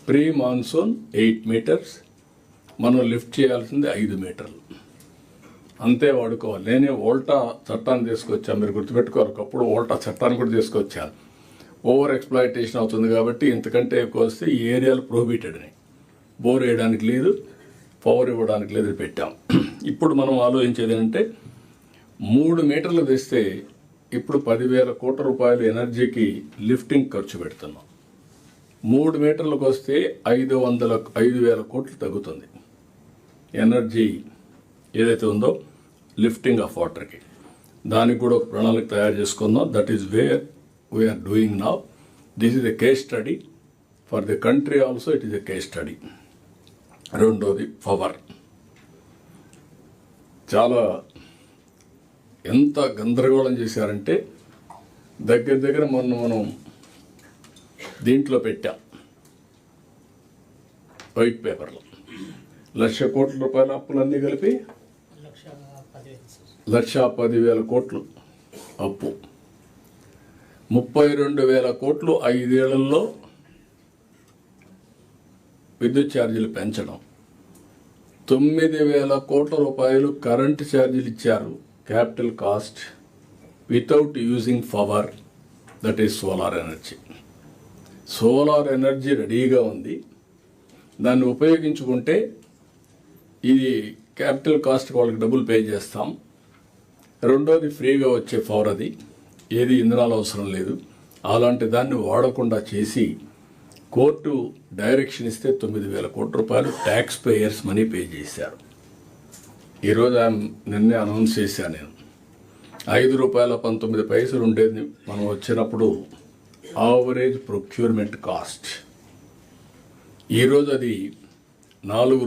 pre monsoon 8 meters, మనం లిఫ్ట్ చేయాల్సింది 5 మీటర్లు అంతే వాడుకోవాలి. నేనే ఓల్టా చట్టాన్ని తీసుకొచ్చాను, మీరు గుర్తుపెట్టుకోవాలి. ఒకప్పుడు ఓల్టా చట్టాన్ని కూడా తీసుకొచ్చాను. ఓవర్ ఎక్స్ప్లాయిటేషన్ అవుతుంది కాబట్టి ఇంతకంటే ఎక్కువ వస్తే ఈ ఏరియాలు ప్రొహిబిటెడ్ అని, బోర్ వేయడానికి లేదు, పవర్ ఇవ్వడానికి లేదు పెట్టాం. ఇప్పుడు మనం ఆలోచించేది ఏంటంటే 3 మీటర్లు తెస్తే ఇప్పుడు 10,000 కోట్ల రూపాయలు ఎనర్జీకి లిఫ్టింగ్ ఖర్చు పెడుతున్నాం. 3 మీటర్లకు వస్తే 5,000 కోట్లు తగ్గుతుంది ఎనర్జీ ఏదైతే ఉందో లిఫ్టింగ్ ఆఫ్ వాటర్కి. దానికి కూడా ఒక ప్రణాళిక తయారు చేసుకుందాం. That is where we are doing now. This is a case study for the country also. It is a case study. రెండోది పవర్. చాలా ఎంత గందరగోళం చేశారంటే దగ్గర మనం దీంట్లో పెట్టాం వైట్ పేపర్లో 1,00,000 కోట్ల రూపాయల అప్పులన్నీ కలిపి 1,10,000 కోట్లు అప్పు, 32,000 కోట్లు 5 ఏళ్లలో విద్యుత్ ఛార్జీలు పెంచడం, 9,000 కోట్ల రూపాయలు కరెంటు ఛార్జీలు ఇచ్చారు capital cost without using power, that is solar energy. Solar energy రెడీగా ఉంది, దాన్ని ఉపయోగించుకుంటే ఇది క్యాపిటల్ కాస్ట్ వాళ్ళకి డబ్బులు పే చేస్తాం. రెండోది ఫ్రీగా వచ్చే పవర్, అది ఏది ఇంధనాలు అవసరం లేదు. అలాంటి దాన్ని వాడకుండా చేసి కోర్టు డైరెక్షన్ ఇస్తే 9,000 కోట్ల రూపాయలు ట్యాక్స్ పేయర్స్ మనీ పే చేశారు. ఈరోజు నిన్నే అనౌన్స్ చేశాను నేను, ₹5.19 ఉండేది మనం వచ్చినప్పుడు ఆవరేజ్ ప్రొక్యూర్మెంట్ కాస్ట్. ఈరోజు అది ₹4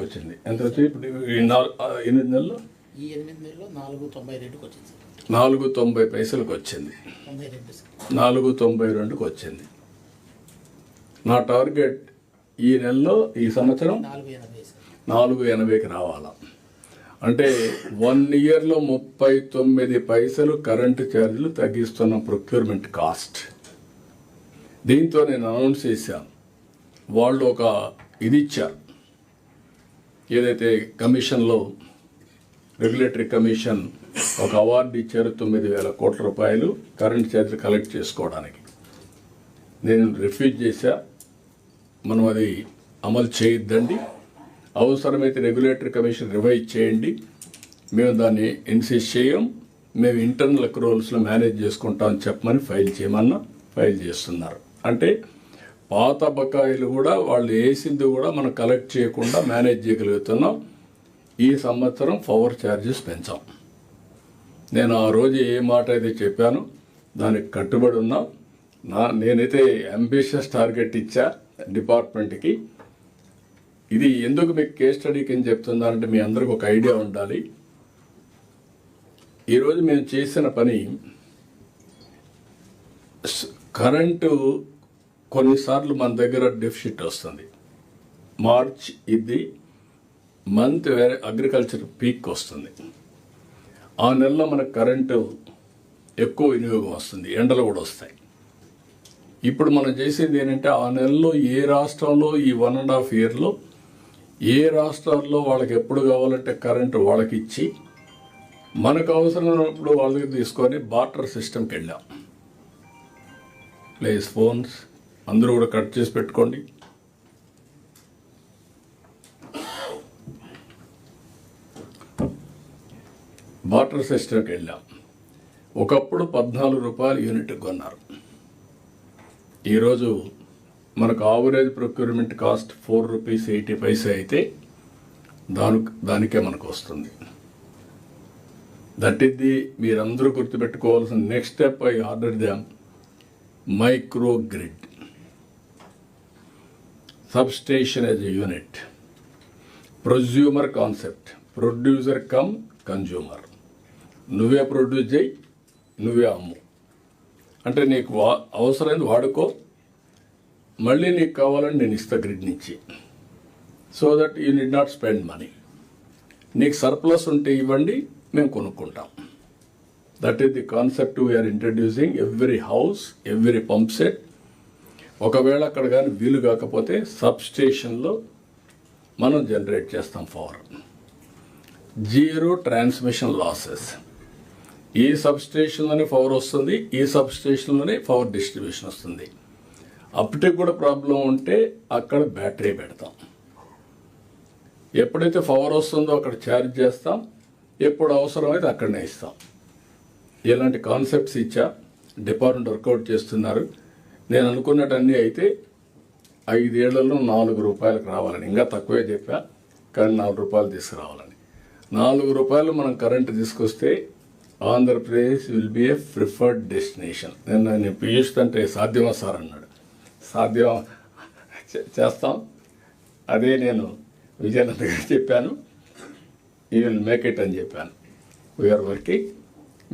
వచ్చింది. ఎంత వచ్చింది ఇప్పుడు? 8 నెలల్లో 4.90 వచ్చింది, 4.92 వచ్చింది. నా టార్గెట్ ఈ నెలలో ఈ సంవత్సరం 4.80 రావాలా. అంటే 1 ఇయర్లో 39 పైసలు కరెంటు ఛార్జీలు తగ్గిస్తున్న ప్రొక్యూర్మెంట్ కాస్ట్. దీంతో నేను అనౌన్స్ చేశాను. వాళ్ళు ఒక ఇది ఇచ్చారు, ఏదైతే కమిషన్లో రెగ్యులేటరీ కమిషన్ ఒక అవార్డు ఇచ్చారు, 9,000 కోట్ల రూపాయలు కరెంట్ ఛార్జీలు కలెక్ట్ చేసుకోవడానికి. నేను రిఫ్యూజ్ చేశా, మనం అది అమలు చేయొద్దండి, అవసరమైతే రెగ్యులేటరీ కమిషన్ రివైజ్ చేయండి, మేము దాన్ని ఇన్సిస్ట్ చేయం, మేము ఇంటర్నల్ అక్రూవల్స్లో మేనేజ్ చేసుకుంటామని చెప్పమని ఫైల్ చేస్తున్నారు. అంటే పాత బకాయిలు కూడా వాళ్ళు వేసింది కూడా మనం కలెక్ట్ చేయకుండా మేనేజ్ చేయగలుగుతున్నాం. ఈ సంవత్సరం పవర్ ఛార్జెస్ పెంచాం. నేను ఆ రోజు ఏ మాట అయితే చెప్పానో దానికి కట్టుబడి ఉన్నాం. నేనైతే అంబిషియస్ టార్గెట్ ఇచ్చా డిపార్ట్మెంట్కి. ఇది ఎందుకు మీకు కేస్ స్టడీకి ఏం చెప్తున్నానంటే మీ అందరికి ఒక ఐడియా ఉండాలి. ఈరోజు మేము చేసిన పని, కరెంటు కొన్నిసార్లు మన దగ్గర డెఫిసిట్ వస్తుంది. మార్చ్ ఇది మంత్ వేరే అగ్రికల్చర్ పీక్ వస్తుంది. ఆ నెలలో మనకు కరెంటు ఎక్కువ వినియోగం వస్తుంది, ఎండలు కూడా వస్తాయి. ఇప్పుడు మనం చేసేది ఏంటంటే ఆ నెలలో ఏ రాష్ట్రంలో ఈ 1.5 ఇయర్లో ఏ రాష్ట్రాల్లో వాళ్ళకి ఎప్పుడు కావాలంటే కరెంటు వాళ్ళకి ఇచ్చి మనకు అవసరమైనప్పుడు వాళ్ళకి తీసుకొని బార్టర్ సిస్టమ్కి వెళ్ళాం. ప్లీజ్ ఫోన్స్ అందరూ కూడా కట్ చేసి పెట్టుకోండి. వాటర్ సిస్టమ్కి వెళ్ళాం. ఒకప్పుడు 14 రూపాయలు యూనిట్ కొన్నారు. ఈరోజు మనకు ఆవరేజ్ ప్రొక్యూర్మెంట్ కాస్ట్ 4 రూపీస్ 80 పైసా అయితే దానికే మనకు వస్తుంది. దట్ ఈస్ ది మీరందరూ గుర్తుపెట్టుకోవాల్సిన next step. I order the micro grid substation as a unit, ప్రొజ్యూమర్ concept, producer come consumer. నువ్వే ప్రొడ్యూస్ చేయి, నువ్వే అమ్ము. అంటే నీకు అవసరమైంది వాడుకో, మళ్ళీ నీకు కావాలని నేను ఇస్తా గ్రిడ్ నుంచి. So that you need not spend money. నీకు సర్ప్లస్ ఉంటే ఇవ్వండి, మేము కొనుక్కుంటాం. That is the concept we are introducing. Every house, every pump set. ఒకవేళ అక్కడ కానీ వీలు కాకపోతే సబ్స్టేషన్లో మనం జనరేట్ చేస్తాం పవర్. Zero transmission losses. ఈ సబ్స్టేషన్లోనే పవర్ వస్తుంది, ఈ సబ్స్టేషన్లోనే పవర్ డిస్ట్రిబ్యూషన్ వస్తుంది. అప్పటికి కూడా ప్రాబ్లం ఉంటే అక్కడ బ్యాటరీ పెడతాం. ఎప్పుడైతే పవర్ వస్తుందో అక్కడ ఛార్జ్ చేస్తాం, ఎప్పుడు అవసరమైతే అక్కడనే ఇస్తాం. ఇలాంటి కాన్సెప్ట్స్ ఇచ్చా, డిపార్ట్మెంట్ వర్కౌట్ చేస్తున్నారు. నేను అనుకున్నట్టన్నీ అయితే 5 ఏళ్లలో 4 రూపాయలకు రావాలని, ఇంకా తక్కువే చెప్పా, కానీ 4 రూపాయలు తీసుకురావాలని. 4 రూపాయలు మనం కరెంటు తీసుకొస్తే Andhra Pradesh will be A preferred destination. నేను పీయూష్ అంటే సాధ్యమా సార్ అన్నాడు. సాధ్యం చేస్తాం. అదే నేను విజయానంద్ గారు చెప్పాను. యూ విల్ మేక్ ఇట్ అని చెప్పాను. We are working.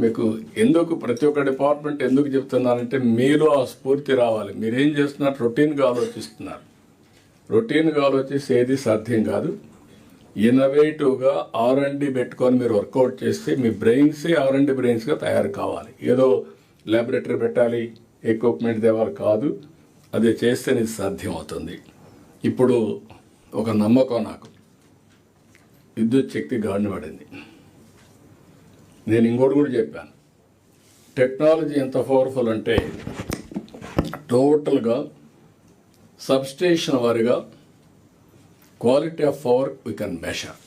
మీకు ఎందుకు ప్రతి ఒక్క డిపార్ట్మెంట్ ఎందుకు చెప్తున్నానంటే మీలో ఆ స్ఫూర్తి రావాలి. మీరేం చేస్తున్నారు? రొటీన్గా ఆలోచిస్తున్నారు. రొటీన్గా ఆలోచిస్తే ఏది సాధ్యం కాదు. ఇన్నోవేటివ్గా R&D పెట్టుకొని మీరు వర్కౌట్ చేస్తే మీ బ్రెయిన్సే R&D బ్రెయిన్స్గా తయారు కావాలి. ఏదో ల్యాబొరేటరీ పెట్టాలి, ఎక్విప్మెంట్ తేవాలి కాదు. అది చేస్తే ఇది సాధ్యం అవుతుంది. ఇప్పుడు ఒక నమ్మకం నాకు, విద్యుత్ శక్తి గాడిన పడింది. నేను ఇంకోటి కూడా చెప్పాను. టెక్నాలజీ ఎంత పవర్ఫుల్ అంటే టోటల్గా సబ్స్టేషన్ వారిగా quality of power we can measure.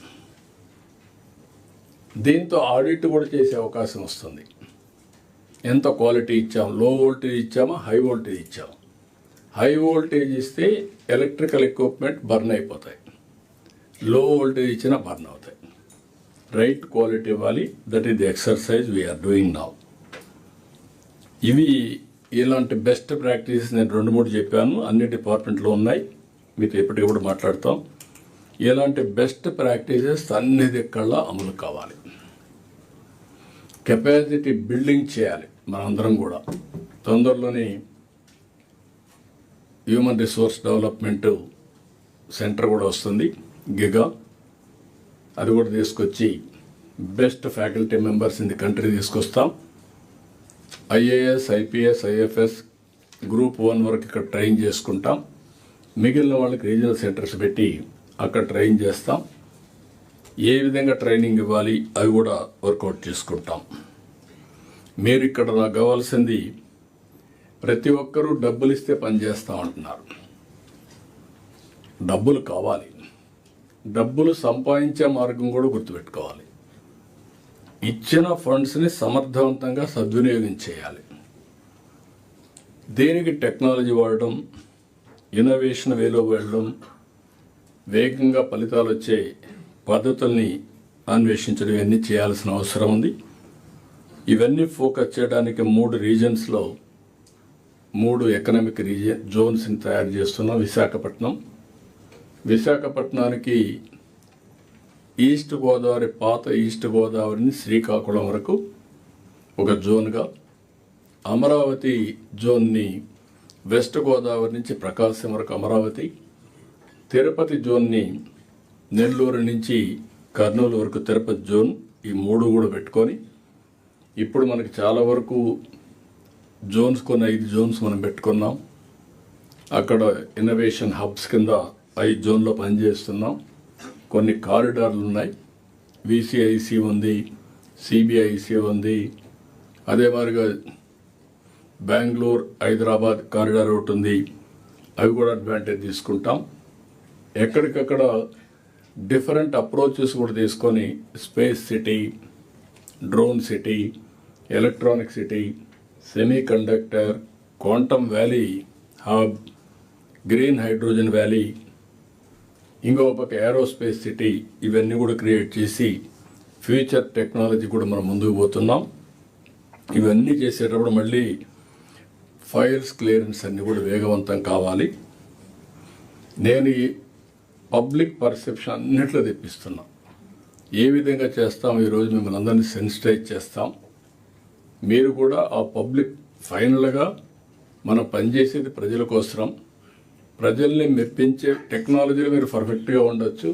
దీంతో ఆడిట్ కూడా చేసే అవకాశం వస్తుంది. ఎంత క్వాలిటీ ఇచ్చాము, లో వోల్టేజ్ ఇచ్చామా, హై వోల్టేజ్ ఇచ్చాము. హై వోల్టేజ్ ఇస్తే ఎలక్ట్రికల్ ఎక్విప్మెంట్ బర్న్ అయిపోతాయి, లో వోల్టేజ్ ఇచ్చినా బర్న్ అవుతాయి. రైట్ క్వాలిటీ ఇవ్వాలి. That is the exercise we are doing now. ఇలాంటి బెస్ట్ ప్రాక్టీసెస్ నేను 2-3 చెప్పాను. అన్ని డిపార్ట్మెంట్లో ఉన్నాయి. మీతో ఎప్పటికప్పుడు మాట్లాడతాం. ఇలాంటి బెస్ట్ ప్రాక్టీసెస్ అన్ని దిక్కల్లా అమలు కావాలి. కెపాసిటీ బిల్డింగ్ చేయాలి. మనందరం కూడా తొందరలోనే హ్యూమన్ రిసోర్స్ డెవలప్మెంట్ సెంటర్ కూడా వస్తుంది, గిగా. అది కూడా తీసుకొచ్చి best faculty members in the country తీసుకొస్తాం. IAS, IPS, IFS గ్రూప్ 1 వరకు ఇక్కడ ట్రైన్ చేసుకుంటాం. మిగిలిన వాళ్ళకి రీజనల్ సెంటర్స్ పెట్టి అక్కడ ట్రైన్ చేస్తాం. ఏ విధంగా ట్రైనింగ్ ఇవ్వాలి అవి కూడా వర్కౌట్ చేసుకుంటాం. మీరు ఇక్కడ నాకు కావాల్సింది, ప్రతి ఒక్కరూ డబ్బులు ఇస్తే పని చేస్తాం అంటున్నారు. డబ్బులు కావాలి. డబ్బులు సంపాదించే మార్గం కూడా గుర్తుపెట్టుకోవాలి. ఇచ్చిన ఫండ్స్ని సమర్థవంతంగా సద్వినియోగం చేయాలి. దేనికి టెక్నాలజీ వాడడం, ఇన్నోవేషన్ వేలో వెళ్ళడం, వేగంగా ఫలితాలు వచ్చే పద్ధతుల్ని అన్వేషించడం, ఇవన్నీ చేయాల్సిన అవసరం ఉంది. ఇవన్నీ ఫోకస్ చేయడానికి 3 రీజన్స్లో 3 ఎకనామిక్ జోన్స్ని తయారు చేస్తున్నాం. విశాఖపట్నానికి ఈస్ట్ గోదావరి, పాత ఈస్ట్ గోదావరిని శ్రీకాకుళం వరకు ఒక జోన్గా, అమరావతి జోన్ని వెస్ట్ గోదావరి నుంచి ప్రకాశం వరకు అమరావతి, తిరుపతి జోన్ని నెల్లూరు నుంచి కర్నూలు వరకు తిరుపతి జోన్, ఈ 3 కూడా పెట్టుకొని ఇప్పుడు మనకి చాలా వరకు జోన్స్, కొన్ని 5 జోన్స్ మనం పెట్టుకున్నాం. అక్కడ ఇన్నోవేషన్ హబ్స్ కింద 5 జోన్లో పనిచేస్తున్నాం. కొన్ని కారిడార్లు ఉన్నాయి. VCIC ఉంది, CBIC ఉంది. అదే మాదిరిగా బెంగళూరు హైదరాబాద్ కారిడార్ ఒకటి ఉంది, అవి కూడా అడ్వాంటేజ్ తీసుకుంటాం. ఎక్కడికక్కడ డిఫరెంట్ అప్రోచెస్ కూడా తీసుకొని space city, drone city, electronic city, semi conductor, quantum valley hub, green hydrogen valley, ఇంకో పక్క ఏరోస్పేస్ సిటీ, ఇవన్నీ కూడా క్రియేట్ చేసి ఫ్యూచర్ టెక్నాలజీ కూడా మనం ముందుకు పోతున్నాం. ఇవన్నీ చేసేటప్పుడు మళ్ళీ ఫైల్స్ క్లియరెన్స్ అన్నీ కూడా వేగవంతం కావాలి. నేను ఈ పబ్లిక్ పర్సెప్షన్ అన్నిట్లో తెప్పిస్తున్నా. ఏ విధంగా చేస్తాం, ఈరోజు మిమ్మల్ని అందరినీ సెన్సిటైజ్ చేస్తాం. మీరు కూడా ఆ పబ్లిక్ ఫైనల్గా మనం పనిచేసేది ప్రజల కోసం. ప్రజల్ని మెప్పించే టెక్నాలజీలో మీరు పర్ఫెక్ట్గా ఉండొచ్చు,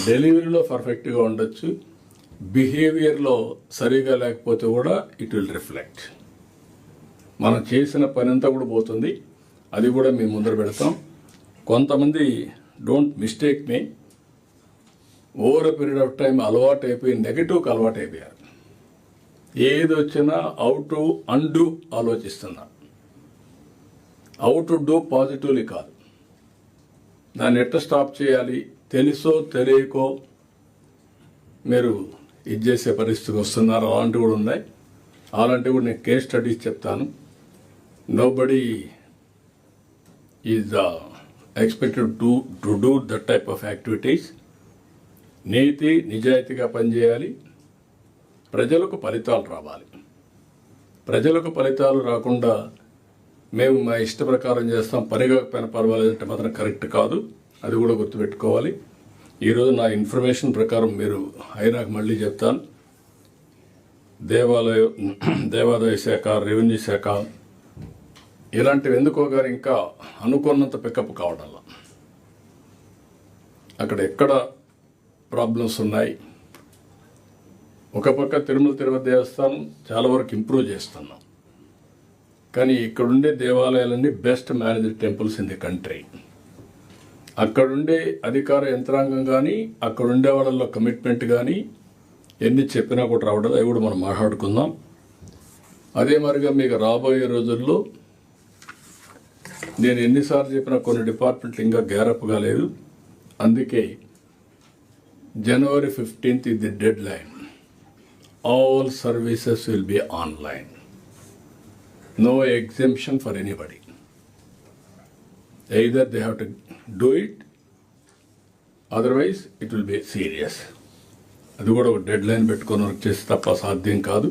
డెలివరీలో పర్ఫెక్ట్గా ఉండొచ్చు, బిహేవియర్లో సరిగా లేకపోతే కూడా ఇట్ విల్ రిఫ్లెక్ట్. మనం చేసిన పని అంతా కూడా పోతుంది. అది కూడా మేము ముందర పెడతాం. కొంతమంది don't mistake me, over a period of time అలవాటు అయిపోయి నెగటివ్కి అలవాటు అయిపోయారు. ఏది వచ్చినా హౌ టు అన్డూ ఆలోచిస్తున్నారు. హౌ టు డూ పాజిటివ్లీ కాదు. దాన్ని ఎట్లా స్టాప్ చేయాలి, తెలుసో తెలియకో మీరు ఇది చేసే పరిస్థితికి వస్తున్నారు. అలాంటివి కూడా ఉన్నాయి. అలాంటివి కూడా నేను కేస్ స్టడీస్ చెప్తాను. Nobody is expected to do that type of activities. నీతి నిజాయితీగా పనిచేయాలి. ప్రజలకు ఫలితాలు రావాలి. ప్రజలకు ఫలితాలు రాకుండా మేము మా ఇష్ట ప్రకారం చేస్తాం, పనిగాకపోయినా పర్వాలేదంటే మాత్రం కరెక్ట్ కాదు. అది కూడా గుర్తుపెట్టుకోవాలి. ఈరోజు నా ఇన్ఫర్మేషన్ ప్రకారం మీరు అయినాక మళ్ళీ చెప్తాను. దేవాదాయ శాఖ, రెవెన్యూ శాఖ ఇలాంటివి ఎందుకో గారు ఇంకా అనుకున్నంత పికప్ కావడం, అక్కడ ఎక్కడ ప్రాబ్లమ్స్ ఉన్నాయి. ఒక పక్క తిరుపతి దేవస్థానం చాలా వరకు ఇంప్రూవ్ చేస్తున్నాం, కానీ ఇక్కడుండే దేవాలయాలన్నీ best managed temples in the country. అక్కడుండే అధికార యంత్రాంగం కానీ, అక్కడుండే వాళ్ళలో కమిట్మెంట్ కానీ ఎన్ని చెప్పినా కూడా రావడం, అవి కూడా మనం మాట్లాడుకుందాం. అదే మరిగా మీకు రాబోయే రోజుల్లో నేను ఎన్నిసార్లు చెప్పినా కొన్ని డిపార్ట్మెంట్లు ఇంకా గ్యారప్ కాలేదు. అందుకే January 15th is the deadline. All services will be online. No exemption for anybody. Either they have to do it, otherwise it will be serious. అది కూడా ఒక డెడ్ లైన్ పెట్టుకొని వర్క్ చేసి తప్ప సాధ్యం కాదు.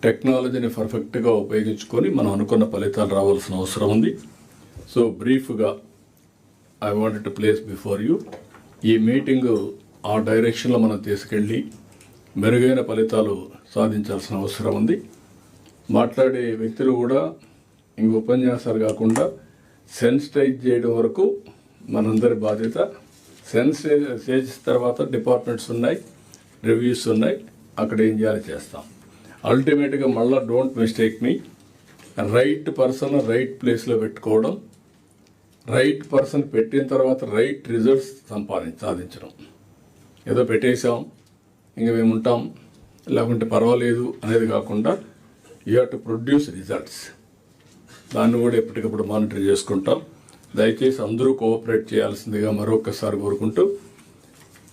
టెక్నాలజీని పర్ఫెక్ట్గా ఉపయోగించుకొని మనం అనుకున్న ఫలితాలు రావాల్సిన అవసరం ఉంది. సో బ్రీఫ్గా I wanted to place before you. ఈ మీటింగు ఆ డైరెక్షన్లో మనం తీసుకెళ్ళి మెరుగైన ఫలితాలు సాధించాల్సిన అవసరం ఉంది. మాట్లాడే వ్యక్తులు కూడా ఇంక ఉపన్యాసాలు కాకుండా సెన్సిటైజ్ చేయడం వరకు మనందరి బాధ్యత. సెన్సిటైజ్ చేసిన తర్వాత డిపార్ట్మెంట్స్ ఉన్నాయి, రివ్యూస్ ఉన్నాయి, అక్కడ ఏం చేయాలి చేస్తాం. అల్టిమేట్గా మళ్ళీ don't mistake me, right person right ప్లేస్లో పెట్టుకోవడం, రైట్ పర్సన్ పెట్టిన తర్వాత రైట్ రిజల్ట్స్ సాధించడం. ఏదో పెట్టేసాం ఇంకా మేము ఉంటాం లేకుంటే పర్వాలేదు అనేది కాకుండా you have to produce results. దాన్ని కూడా ఎప్పటికప్పుడు మానిటర్ చేసుకుంటాం. దయచేసి అందరూ కోఆపరేట్ చేయాల్సిందిగా మరొకసారి కోరుకుంటూ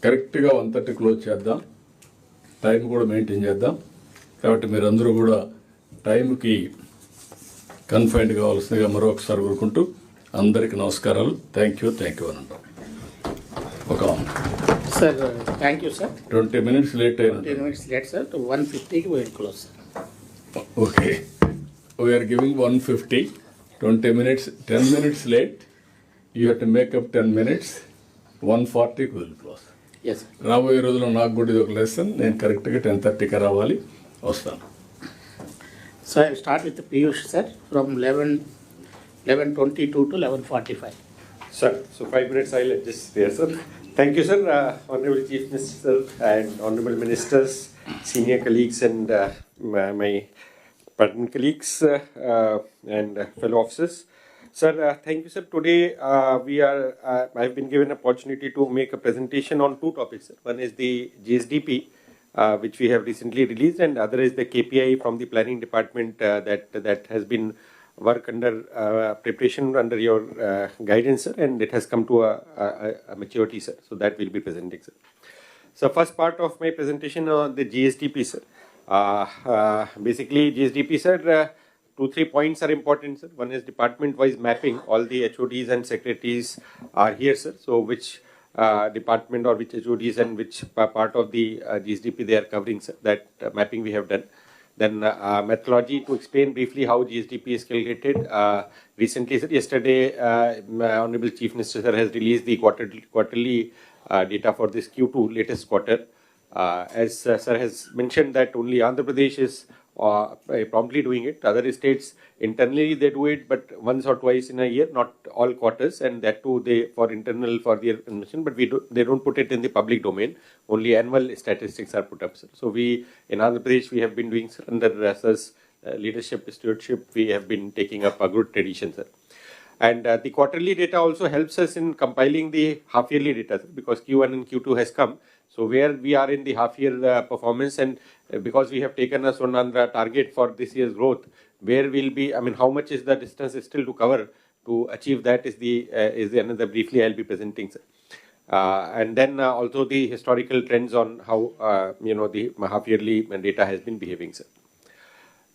కరెక్ట్గా 1:30 క్లోజ్ చేద్దాం. టైం కూడా మెయింటైన్ చేద్దాం. కాబట్టి మీరందరూ కూడా టైంకి కన్ఫైన్డ్ కావాల్సిందిగా మరొకసారి కోరుకుంటూ అందరికీ నమస్కారాలు. థ్యాంక్ యూ అని అంటాం. ఒక sir thank you sir. 20 minutes late అయినా 20 minutes లేట్ సార్. 1:50కి we'll close sir. Okay, we're giving 1:50, 20 minutes, 10 minutes late. You have to make up 10 minutes. 1:40కి విల్ క్లోజ్. Yes sir. రాబోయే రోజుల్లో నాకు కూడా ఇది ఒక లెసన్. నేను కరెక్ట్గా 10:30కి రావాలి, వస్తాను. So I start with Piyush sir from 11:22 to 11:45. Sir, so 5 minutes I'll adjust there, sir. Thank you, sir. Honorable Chief Minister and Honorable Ministers, senior colleagues and my permanent colleagues and fellow officers. Sir, thank you, sir. Today I've been given an opportunity to make a presentation on two topics, sir. One is the GSDP which we have recently released, and other is the KPI from the planning department that has been work under preparation under your guidance, sir, and it has come to a maturity, sir. So that we'll be presenting, sir. So first part of my presentation on the GSDP, sir. Basically, GSDP, sir, 2-3 points are important, sir. One is department-wise mapping. All the HODs and secretaries are here, sir. So which department or which HODs and which part of the GSDP they are covering, sir. That mapping we have done. Then methodology to explain briefly how GSDP is calculated. Recently, sir, yesterday, Honorable Chief Minister, sir, has released the quarterly data for this Q2 latest quarter. As sir has mentioned that only Andhra Pradesh is promptly doing it. Other states internally they do it, but once or twice in a year, not all quarters, and that too they for internal for their consumption. But they don't put it in the public domain. Only annual statistics are put up, sir. So we in Andhra Pradesh we have been doing, sir, under sir's leadership stewardship. We have been taking up a good tradition, sir. And the quarterly data also helps us in compiling the half-yearly data, sir, because Q1 and Q2 has come. So where we are in the half-year performance, and because we have taken a Swarnandhra target for this year's growth, where will be, I mean, how much is the distance still to cover to achieve that is the another briefly I'll be presenting, sir. And then also the historical trends on how the half-yearly data has been behaving, sir.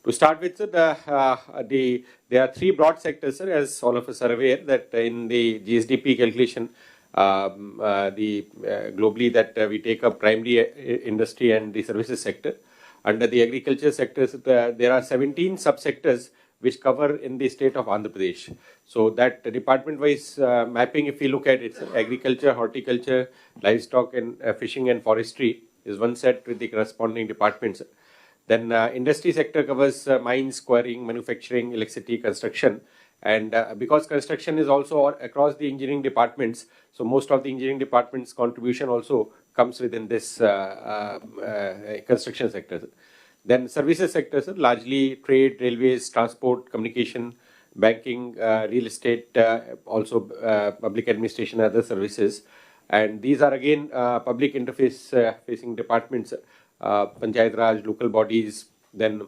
To start with, sir, there are 3 broad sectors, sir, as all of us are aware that in the GSDP calculation, globally that we take up primary industry and the services sector. Under the agriculture sectors, there are 17 subsectors which cover in the state of Andhra Pradesh. So that department-wise mapping, if we look at it, sir, agriculture, horticulture, livestock, and fishing and forestry is one set with the corresponding departments. Then industry sector covers mines, quarrying, manufacturing, electricity, construction. And because construction is also across the engineering departments, so most of the engineering department's contribution also comes within this construction sector. Then services sectors, largely trade, railways, transport, communication, banking, real estate, also public administration, other services. And these are again public interface facing departments, Panchayat Raj, local bodies, then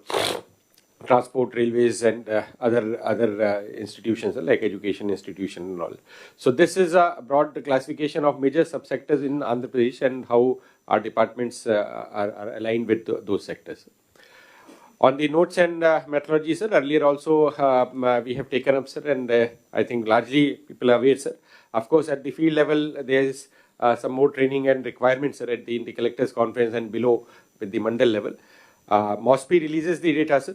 transport, railways, and other institutions like education institution and all. So this is a broad classification of major subsectors in Andhra Pradesh and how our departments are aligned with those sectors. On the notes and methodology, sir, earlier also we have taken up, sir, and I think largely people are aware, sir. Of course, at the field level, there is some more training and requirements, sir, at the collectors conference and below with the mandal level. MOSPI releases the data, sir.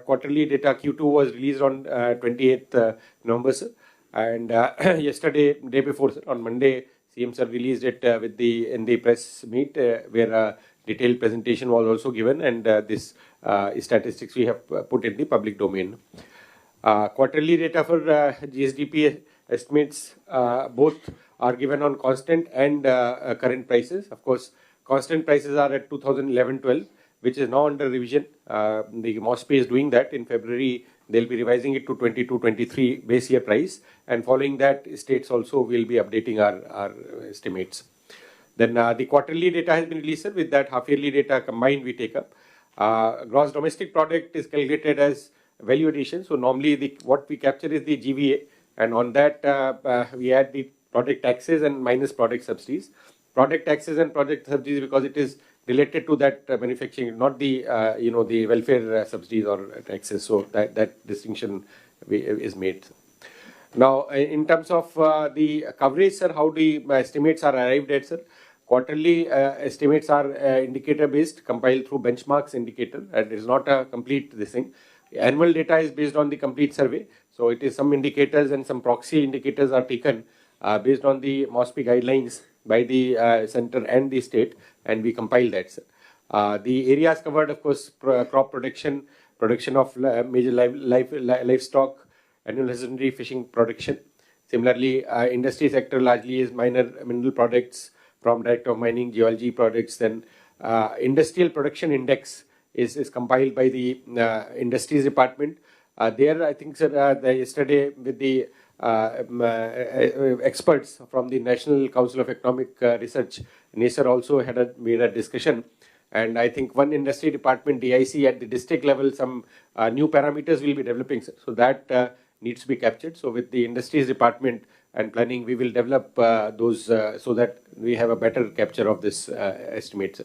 Quarterly data Q2 was released on 28th November, sir. And yesterday, day before, sir, on Monday, CM sir released it in the press meet where detailed presentation was also given, and this statistics we have put in the public domain. Quarterly data for GSDP estimates both are given on constant and current prices. Of course, constant prices are at 2011-12, which is now under revision. The MOSPI is doing that. In February, they'll be revising it to 22-23 base year price, and following that, states also will be updating our estimates. Then the quarterly data has been released, sir. With that half-yearly data combined, we take up. Gross domestic product is calculated as value addition. So normally, what we capture is the GVA, and on that we add the product taxes and minus product subsidies. Product taxes and product subsidies because it is related to that manufacturing, not the the welfare subsidies or taxes. So that distinction is made. Now, in terms of the coverage, sir, how the estimates are arrived at, sir? Quarterly estimates are indicator based, compiled through benchmarks indicator, and it is not a complete this thing. Annual data is based on the complete survey, so it is some indicators and some proxy indicators are taken based on the MOSPI guidelines by the center and the state, and we compile that, sir. The areas covered, of course, crop production, production of major livestock, annual husbandry, fishing production. Similarly, industry sector largely is minor mineral products from direct of mining, geology products. Then industrial production index is compiled by the industries department. There, I think, sir, yesterday with the experts from the National Council of Economic Research, NACER, also made a discussion. And I think one industry department, DIC, at the district level, some new parameters will be developing. So that needs to be captured. So with the industries department and planning, we will develop those so that we have a better capture of this estimates.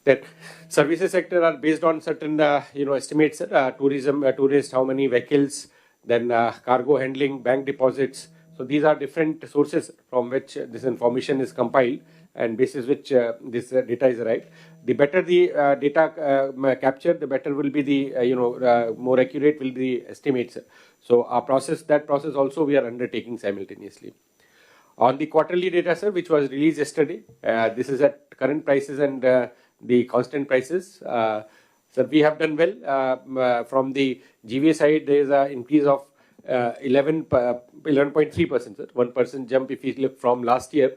That services sector are based on certain estimates. Tourism, tourists, how many vehicles, then cargo handling, bank deposits. So these are different sources from which this information is compiled, and basis which this data is arrived. The better the data capture, the better will be the more accurate will be the estimates. So that process also we are undertaking simultaneously. On the quarterly data, sir, which was released yesterday, this is at current prices and the constant prices. So we have done well. From the GVA side, there is an increase of 11.3%, sir. 1% jump if you look from last year.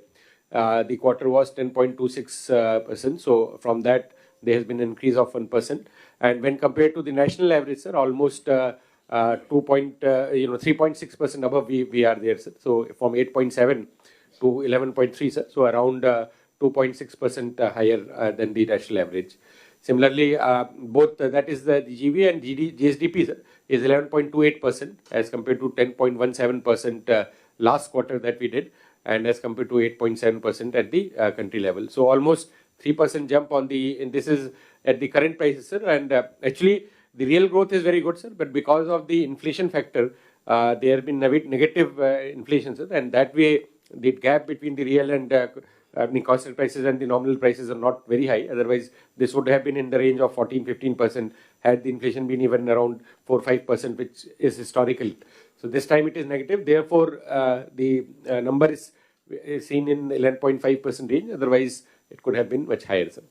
The quarter was 10.26%. So from that, there has been an increase of 1%. And when compared to the national average, sir, almost 3.6% above we are there, sir. So from 8.7 to 11.3, sir. So around 2.6% higher than the national average. Similarly, both that is the GVA and GSDP, sir, is 11.28% as compared to 10.17% last quarter that we did, and as compared to 8.7% at the country level. So almost 3% jump on and this is at the current prices, sir. And actually, the real growth is very good, sir, but because of the inflation factor, there have been negative inflation, sir, and that way the gap between the real and the constant prices and the nominal prices are not very high. Otherwise, this would have been in the range of 14-15% had the inflation been even around 4-5%, which is historical. So this time it is negative. Therefore, the number is seen in 11.5% range. Otherwise, it could have been much higher, sir.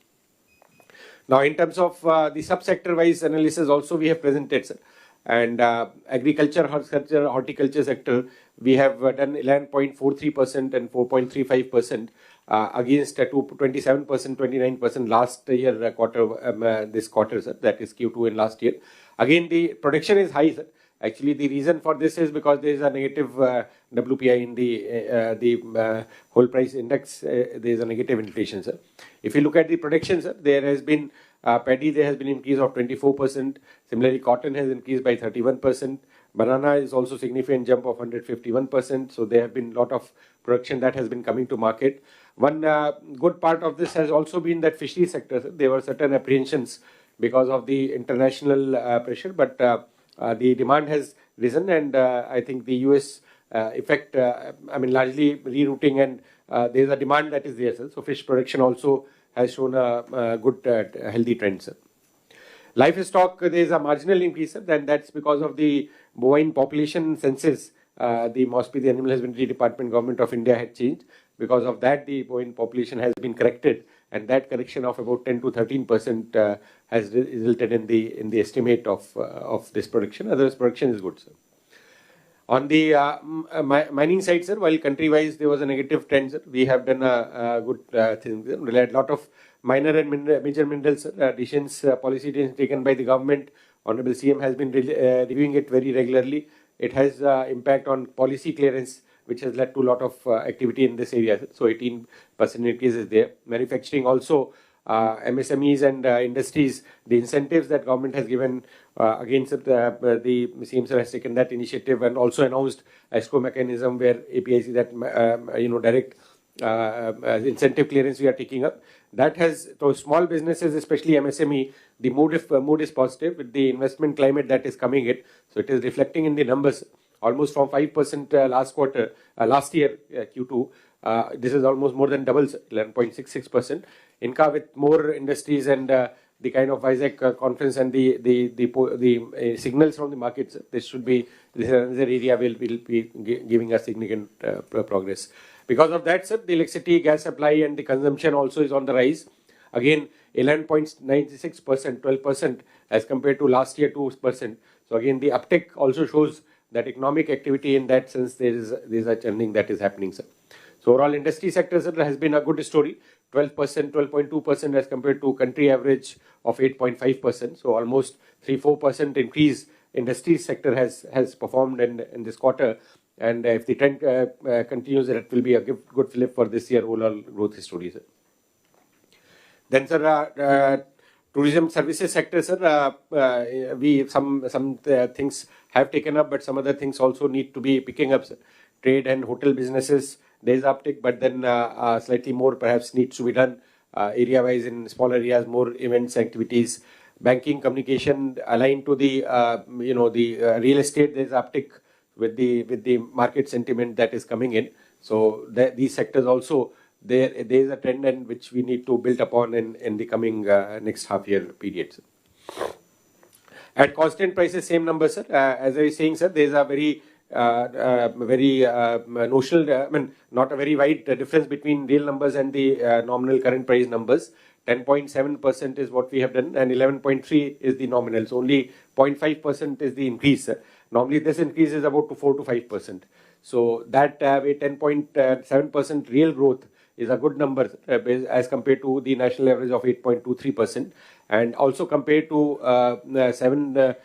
Now, in terms of the subsector-wise analysis, also we have presented, sir. And agriculture, horticulture sector, we have done 11.43% and 4.35% against 27%, 29% last year quarter, this quarter, sir. That is Q2 in last year. Again, the production is high, sir. Actually, the reason for this is because there is a negative WPI in the whole price index. There is a negative inflation, sir. If you look at the production, sir, there has been paddy, there has been an increase of 24%. Similarly, cotton has increased by 31%. Banana is also significant jump of 151%. So there have been a lot of production that has been coming to market. One good part of this has also been that fishery sector, sir. There were certain apprehensions because of the international pressure, but the demand has risen, and I think the US effect, largely rerouting, and there is a demand that is there, sir. So fish production also has shown a good, healthy trend, sir. Livestock, there is a marginal increase, sir. Then that's because of the bovine population census. The MOSPI, the Animal Husbandry Department, Government of India had changed. Because of that, the bovine population has been corrected, and that correction of about 10 to 13% has resulted in the estimate of this production. Otherwise, production is good, sir. On the mining side, sir, while country-wise there was a negative trend, sir, we have done a good thing. We had a lot of minor and major minerals decisions, policy decisions taken by the government. Honorable CM has been reviewing it very regularly. It has impact on policy clearance, which has led to a lot of activity in this area. So 18% increase is there. Manufacturing also, MSMEs and industries, the incentives that government has given against the CM sir has taken that initiative and also announced escrow mechanism where APIC that direct incentive clearance we are taking up. That has those small businesses, especially MSME, the mood is positive with the investment climate that is coming in. So it is reflecting in the numbers. Almost from 5% last year, Q2, this is almost more than double, 11.66%. Inca with more industries and the kind of Vizag conference and the signals from the markets, this is another area will be giving us significant progress. Because of that, sir, the electricity, gas supply and the consumption also is on the rise. Again, 11.96%, 12% as compared to last year, 2%. So again, the uptick also shows that economic activity in that sense, there is a churning that is happening, sir. So overall industry sector, sir, has been a good story. 12%, 12.2% as compared to country average of 8.5%. So almost 3-4% increase industry sector has performed in this quarter. And if the trend continues, that will be a good flip for this year overall growth story, sir. Then, sir, tourism services sector, sir, we some things have taken up, but some other things also need to be picking up, sir. Trade and hotel businesses, there is uptick, but then slightly more perhaps needs to be done area-wise in smaller areas, more events, activities. Banking, communication aligned to the real estate. There is uptick with the market sentiment that is coming in. So these sectors also there is a trend and which we need to build upon in the coming next half year periods. At constant prices, same number, sir. As I was saying, sir, there is a very notional, I mean, not a very wide difference between real numbers and the nominal current price numbers. 10.7% is what we have done, and 11.3 is the nominal. So only 0.5% is the increase, sir. Normally, this increase is about 4 to 5%. So that way, 10.7% real growth is a good number as compared to the national average of 8.23%, and also compared to 7%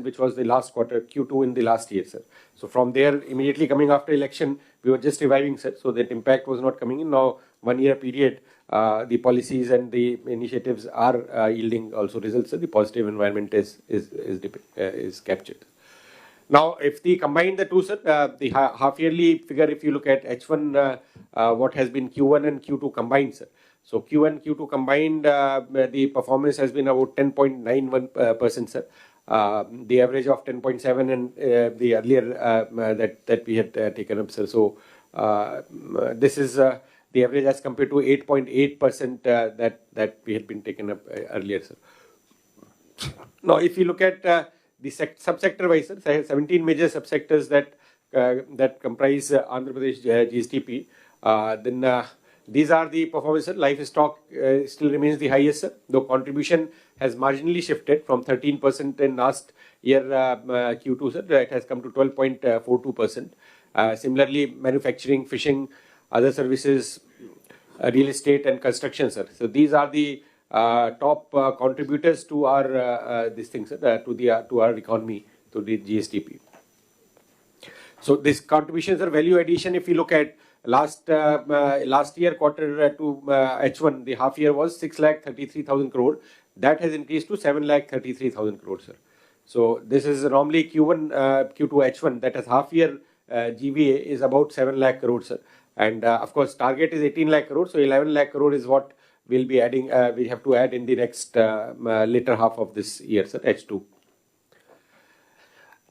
which was the last quarter, Q2 in the last year, sir. So from there, immediately coming after election, we were just reviving, sir. So that impact was not coming in. Now, 1 year period, the policies and the initiatives are yielding also results. So the positive environment is captured. Now, if we combine the two, sir, the half yearly figure, if you look at H1, what has been Q1 and Q2 combined, sir. So Q1, Q2 combined, the performance has been about 10.91%, sir. The average of 10.7 and the earlier that we had taken up, sir. So this is the average as compared to 8.8% that we had been taken up earlier, sir. Now, if you look at the subsector wise, sir, 17 major subsectors that comprise Andhra Pradesh GSDP. Then these are the performance, sir. Livestock still remains the highest, sir, though contribution has marginally shifted from 13% in last year Q2, sir. It has come to 12.42%. Similarly, manufacturing, fishing, other services, real estate and construction, sir. So these are the top contributors to our these things, to our economy, to the GSDP. So these contributions are value addition. If you look at last year quarter to H1, the half year was 6,33,000 crore. That has increased to 7,33,000 crore, sir. So this is normally Q1, Q2, H1. That is half year GVA is about 7 lakh crore, sir. And of course, target is 18 lakh crore. So 11 lakh crore is what we'll be adding. We have to add in the next later half of this year, sir, H2.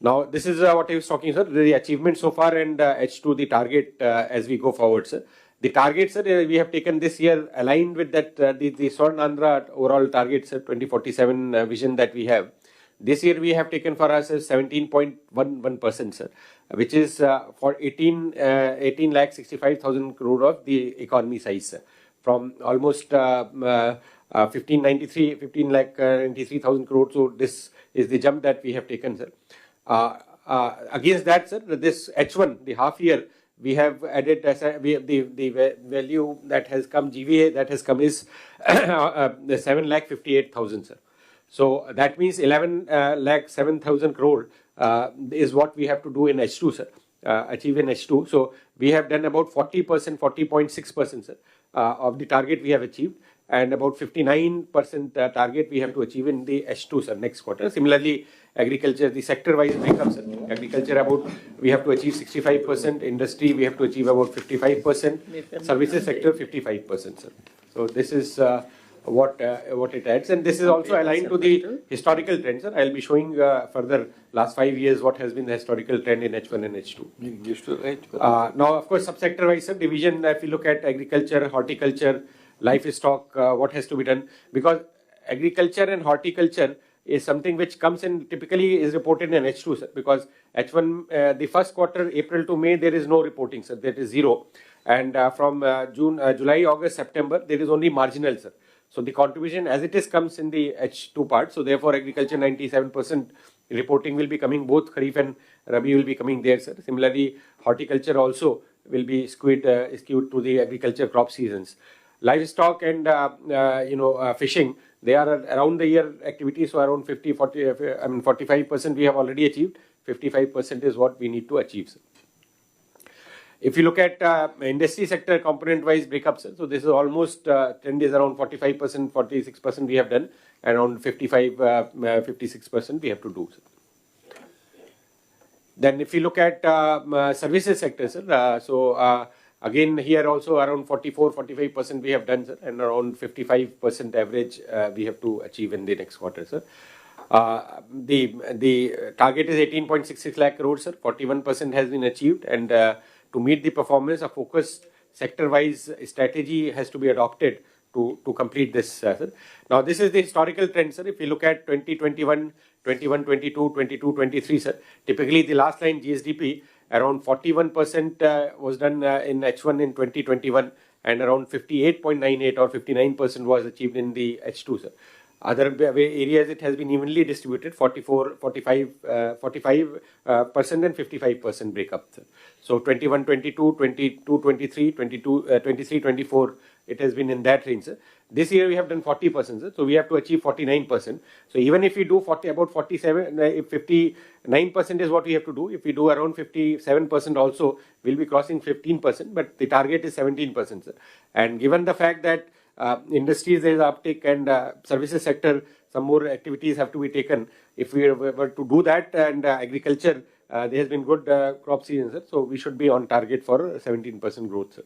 Now, this is what I was talking, sir, the achievement so far and H2, the target as we go forward, sir. The target, sir, we have taken this year aligned with that, the Swarn Andhra overall target, sir, 2047 vision that we have. This year we have taken for us as 17.11%, sir, which is for 18,65,000 crore of the economy size, sir. From almost 15,93,000 crore. So this is the jump that we have taken, sir. Against that, sir, this H1, the half year, we have added the value that has come, GVA that has come is 7,58,000, sir. So that means 11,07,000 crore is what we have to do in H2, sir, achieve in H2. So we have done about 40%, 40.6%, sir, of the target we have achieved, and about 59% target we have to achieve in the H2, sir, next quarter. Similarly, agriculture, the sector-wise breakup, sir. Agriculture, about we have to achieve 65%. Industry, we have to achieve about 55%. Services sector, 55%, sir. So this is what it adds, and this is also aligned to the historical trend, sir. I'll be showing further last 5 years what has been the historical trend in H1 and H2. Now, of course, subsector-wise, sir, division. If you look at agriculture, horticulture, livestock, what has to be done, because agriculture and horticulture is something which comes in typically is reported in H2, sir, because H1, the first quarter, April to May, there is no reporting, sir, that is zero. And from July, August, September, there is only marginal, sir. So the contribution as it is comes in the H2 part. So therefore, agriculture 97% reporting will be coming, both Kharif and Rabi will be coming there, sir. Similarly, horticulture also will be skewed to the agriculture crop seasons. Livestock and fishing, they are around the year activities, so around 45% we have already achieved. 55% is what we need to achieve, sir. If you look at industry sector component-wise breakup, sir, so this is almost trend is around 45%, 46% we have done, and around 56% we have to do, sir. Then if you look at services sector, sir, again here also around 44-45% we have done, sir, and around 55% average we have to achieve in the next quarter, sir. The target is 18.66 lakh crores, sir. 41% has been achieved, and to meet the performance, a focused sector-wise strategy has to be adopted to complete this, sir. Now, this is the historical trend, sir. If you look at 2021, 22, 23, sir, typically the last line GSDP, around 41% was done in H1 in 2021, and around 58.98 or 59% was achieved in the H2, sir. Other areas it has been evenly distributed, 45% and 55% breakup. So 21, 22, 22, 23, 22, 23, 24, it has been in that range. Sir. This year we have done 40%, sir, so we have to achieve 49%. So even if we do about 47, if 59% is what we have to do, if we do around 57% also, we'll be crossing 15%, but the target is 17%, sir. And given the fact that industries there is uptick and services sector, some more activities have to be taken. If we were to do that, and agriculture, there has been good crop season, sir, so we should be on target for 17% growth, sir.